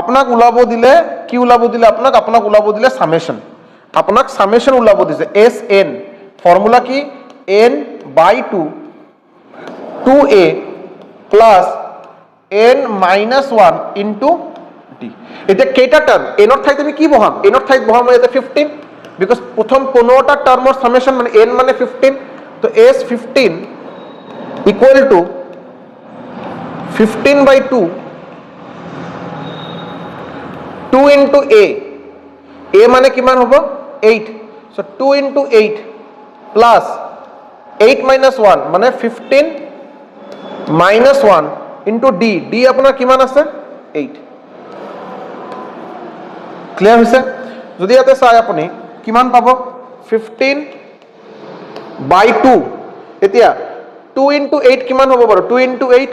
আপনার ওলাব দিলে কি ওলাব দিলে? আপনার ওলাব দিলে সামেশন। আপনার সামেশন ওলাব দিছে এস এন, ফর্মুলা কি? n বাই 2 2a plus n minus 1 into d। এটা কেটা টার্ম? n এর ঠাইতে আমি কি বহাম? n এর ঠাইতে বহাম এটা 15, বিকজ প্রথম 15টা টার্মর সামেশন মানে n মানে 15, তো s 15 equal to 15 by 2, 2 into a, a মানে কিমান হবো? 8, সো 2 ইন্টু 8 প্লাস 8 মাইনাস 1 মানে 15 মাইনাস 1 ইন্টু d, d আপনার কিমান আছে? 8। ক্লিয়ার হয়েছে? যদি ইয়াতে চাই আপনি কিমান পাব? 15 বাই 2, এতিয়া 2 ইন্টু 8 কিমান হব বাৰু? 2 ইন্টু 8,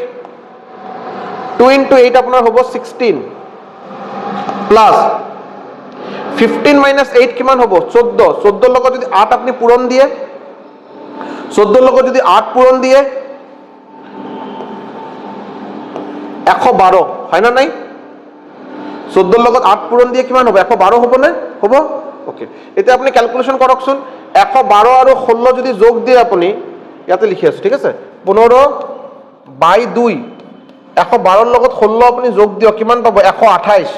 2 ইন্টু 8 আপনার হব 16 প্লাস 15 মাইনাস 8 কিমান হব? 14, 14 লগত যদি 8 আপনি পূরণ দিয়ে, 14 লগত যদি 8 পূরণ দিয়ে 112 হয় না নাই? 14 লগত 8 পূরণ দিয়ে কিমান হবে? 112 হব না? হব। ওকে, এটা আপনি ক্যালকুলেশন করকচোন। 112 আর 16 যদি যোগ দিয়ে আপনি ইয়াতে লিখি আছো, ঠিক আছে? 15 বাই 2, 112 লগত 16 আপনি যোগ দিও কিমান পাবো? 128।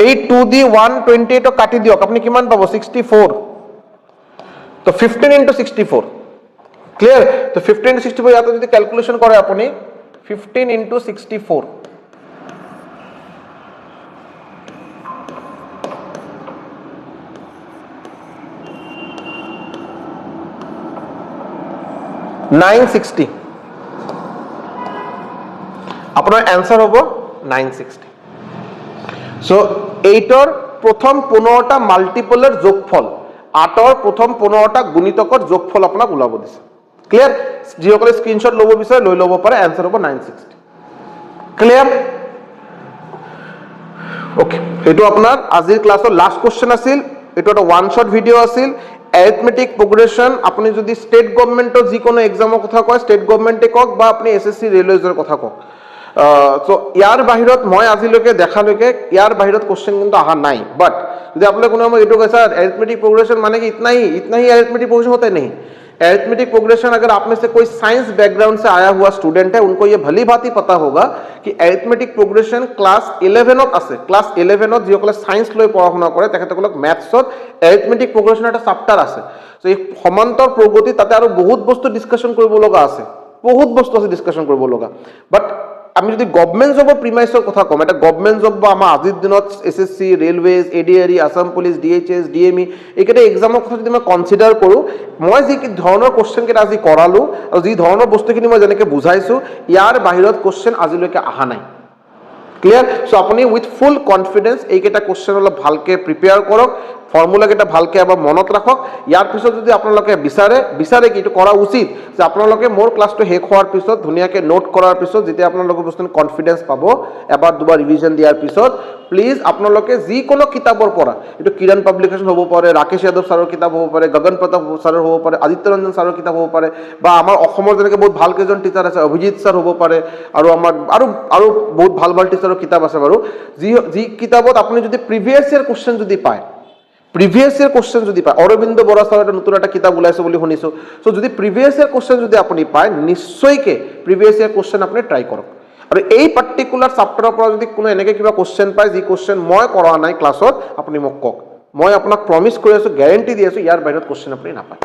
এই 2 দি 128 কাটি দিয়ক, আপনি কিমান পাবো? 64। তো 15 ইন্টু 64, ক্লিয়ার? তো 15 ইন্টু 64 ইয়াতে যদি ক্যালকুলেশন করে আপনি 15 ইন্টু 64, 960 আপোনাৰ এনসাৰ হ'ব 960 সো 8ৰ প্ৰথম 15টা মাল্টিপলৰ যোগফল 8ৰ প্ৰথম 15টা গুণিতকৰ যোগফল আপোনাক ওলাব দিছে ক্লিয়াৰ যিসকলে স্ক্ৰিনশ্বট ল'ব বিচাৰে লৈ ল'ব পাৰে এনসাৰ হ'ব 960 ক্লিয়াৰ ওকে এটো আপোনাৰ আজিৰ ক্লাছৰ লাষ্ট কোশ্চেন আছিল এটো এটা ওয়ান শট ভিডিও আছিল অ্যাৰিথমেটিক প্ৰোগ্ৰেশন আপনি যদি স্টেট গভৰ্নমেন্টৰ যিকোনো এক্সামৰ কথা কয় স্টেট গভৰ্নমেন্টে কক বা আপনি এসএসসি ৰেলওয়েজৰ কথা কক সো ইয়াৰ বাহিৰত মই আজিলৈকে দেখালৈকে ইয়াৰ বাহিৰত কোশ্চেন কিন্তু আহা নাই বাট যদি আপোনালোকে কোনো মই এটো কৈছা অ্যারিথমেটিক प्रोग्रेशन माने कि इतना ही अरिथमेटिक प्रोग्रेशन होता नहीं अरिथमेटिक प्रोग्रेशन अगर आप में से कोई साइंस बैकग्राउंड से आया हुआ स्टूडेंट है उनको ये भली भांति पता होगा कि अरिथमेटिक प्रोग्रेशन क्लास 11 আছে ক্লাস 11 যিসকলে সায়েন্স লৈ পঢ়া-শুনা কৰে তেখেতসকলক ম্যাথছত অ্যাৰিথমেটিক প্रोग्रेशन এটা চেপ্টাৰ আছে সো এই সমান্তৰ প্ৰগতি তাতে আৰু বহুত বস্তু ডিসকাশন কৰিব লগা আছে বহুত বস্তু আছে ডিসকাশন কৰিব লগা বাট আমি যদি গভৰ্নমেন্ট জবৰ প্ৰিমাইছৰ কথা কম এটা গভৰ্নমেন্ট জব বা আমাৰ আজিৰ দিনত SSC railways ADRE Assam police DHS DME এইকেইটা এক্সামৰ কথা যদি মই কনসিডাৰ কৰো মই যি ধৰণৰ কোশ্চেন কেইটা আজি কৰালো আৰু যি ধৰণৰ বস্তুখিনি মই যেনেকৈ বুজাইছো ইয়াৰ বাহিৰত কোশ্চেন আজিলৈকে আহা নাই ক্লিয়াৰ সো আপুনি উইথ ফুল কনফিডেন্স এইকেইটা কোশ্চেন অলপ ভালকে প্ৰিপেয়াৰ কৰক ফৰ্মুলা কেইটা ভালকে আবাৰ মনত ৰাখক ইয়াৰ পিছত যদি আপোনালোকে বিচাৰে কি এটো কৰা উচিত যে আপোনালোকে মোৰ ক্লাছটো শেষ হোৱাৰ পিছত ধুনিয়াকে নোট কৰাৰ পিছত যেতিয়া আপোনালোকে বস্তু কনফিডেন্স পাব এবাৰ দুবাৰ ৰিভিজন দিয়াৰ পিছত প্লিজ আপোনালোকে যিকোনো কিতাপৰ পৰা এটো কিৰণ পাবলিকেশন হ'ব পাৰে ৰাকেশ যাদৱ ছাৰৰ কিতাপ হ'ব পাৰে গগন প্ৰতাপ ছাৰৰ হ'ব পাৰে আদিত্য ৰঞ্জন ছাৰৰ কিতাপ হ'ব পাৰে বা আমাৰ অসমৰ যেনেকৈ বহুত ভাল কেইজন টিচাৰ আছে অভিজিত ছাৰ হ'ব পাৰে আৰু আমাৰ আৰু বহুত ভাল ভাল টিচাৰৰ কিতাপ আছে বাৰু যি কিতাপত আপুনি যদি প্ৰিভিয়াস ইয়াৰ কোশ্চেন যদি পায় প্রিভিয়াস ইয়ার কোশ্চেন যদি পায় অরবিন্দ বরা স্যার একটা নতুন একটা কিতাব ওলাইছে বলে শুনিছো সো যদি প্রিভিয়াস ইয়ার কোশ্চেন যদি আপনি পায় নিশ্চয়কে প্রিভিয়াস ইয়ার কোশ্চেন আপনি ট্রাই করক আর এই পার্টিকুলার চ্যাপ্টাৰৰ পৰা যদি কোনো এনেকে কিবা কোশ্চেন পায় যি কোশ্চেন মই কৰা নাই ক্লাছত আপনি মোক কক মই আপোনাক প্ৰমিস কৰি আছো গ্যাৰান্টি দি আছো ইয়াৰ বাহিৰত কোশ্চেন আপনি নাপায়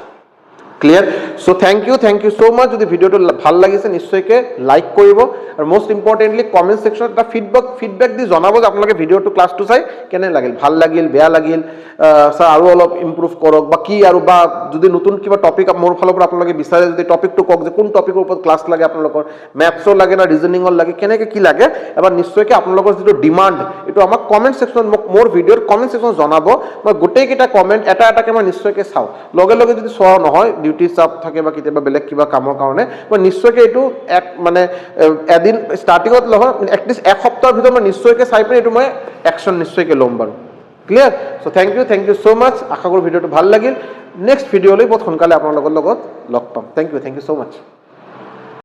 clear so thank you so much যদি ভিডিওটো ভাল লাগিছে নিশ্চয়কে লাইক কৰিব আৰু মোস্ট ইম্পৰ্টেন্টলি কমেন্ট সেকশনত এটা ফিডব্যাক দি জনাব যে আপোনালোকে ভিডিওটো ক্লাছটো চাই কেনে লাগিল ভাল লাগিল বেয়া লাগিল স্যার আৰু অলপ ইমপ্ৰুভ কৰক বা কি আৰু বা যদি নতুন কিবা টপিক মোৰ ফালৰ পৰা আপোনালোকে বিচাৰে যদি টপিকটো কক যে কোন টপিকৰ ওপৰত ক্লাছ লাগে আপোনালোকৰ ম্যাথছৰ লাগে না ৰিজনিংৰ লাগে কেনেকে কি লাগে এবাৰ নিশ্চয়কে আপোনালোকৰ যেটো ডিমান্ড এটো আমাক কমেন্ট সেকশনত মোৰ ভিডিওৰ কমেন্ট সেকশনত জনাব মই গোটেই কেইটা কমেন্ট এটা এটাকে মই নিশ্চয়কে চাও লগে লগে যদি চোৱা নহয় ডিউটি চাপ থাকে বা কেতিয়াবা বেলেগ কিবা কামৰ কাৰণে মই নিশ্চয়কে এটো এক মানে এদিন স্টাৰ্টিংত নহয় এটলিষ্ট এক সপ্তাহৰ ভিতৰত মই নিশ্চয়কে চাই পিনে এটো মই একশন নিশ্চয়কে ল'ম বাৰু clear so thank you so much আশা কৰো ভিডিওটো ভাল লাগিল নেক্সট ভিডিওলৈ বহুত সোনকালে আপোনালোকৰ লগত লগ পাম থ্যাংক ইউ সো মাচ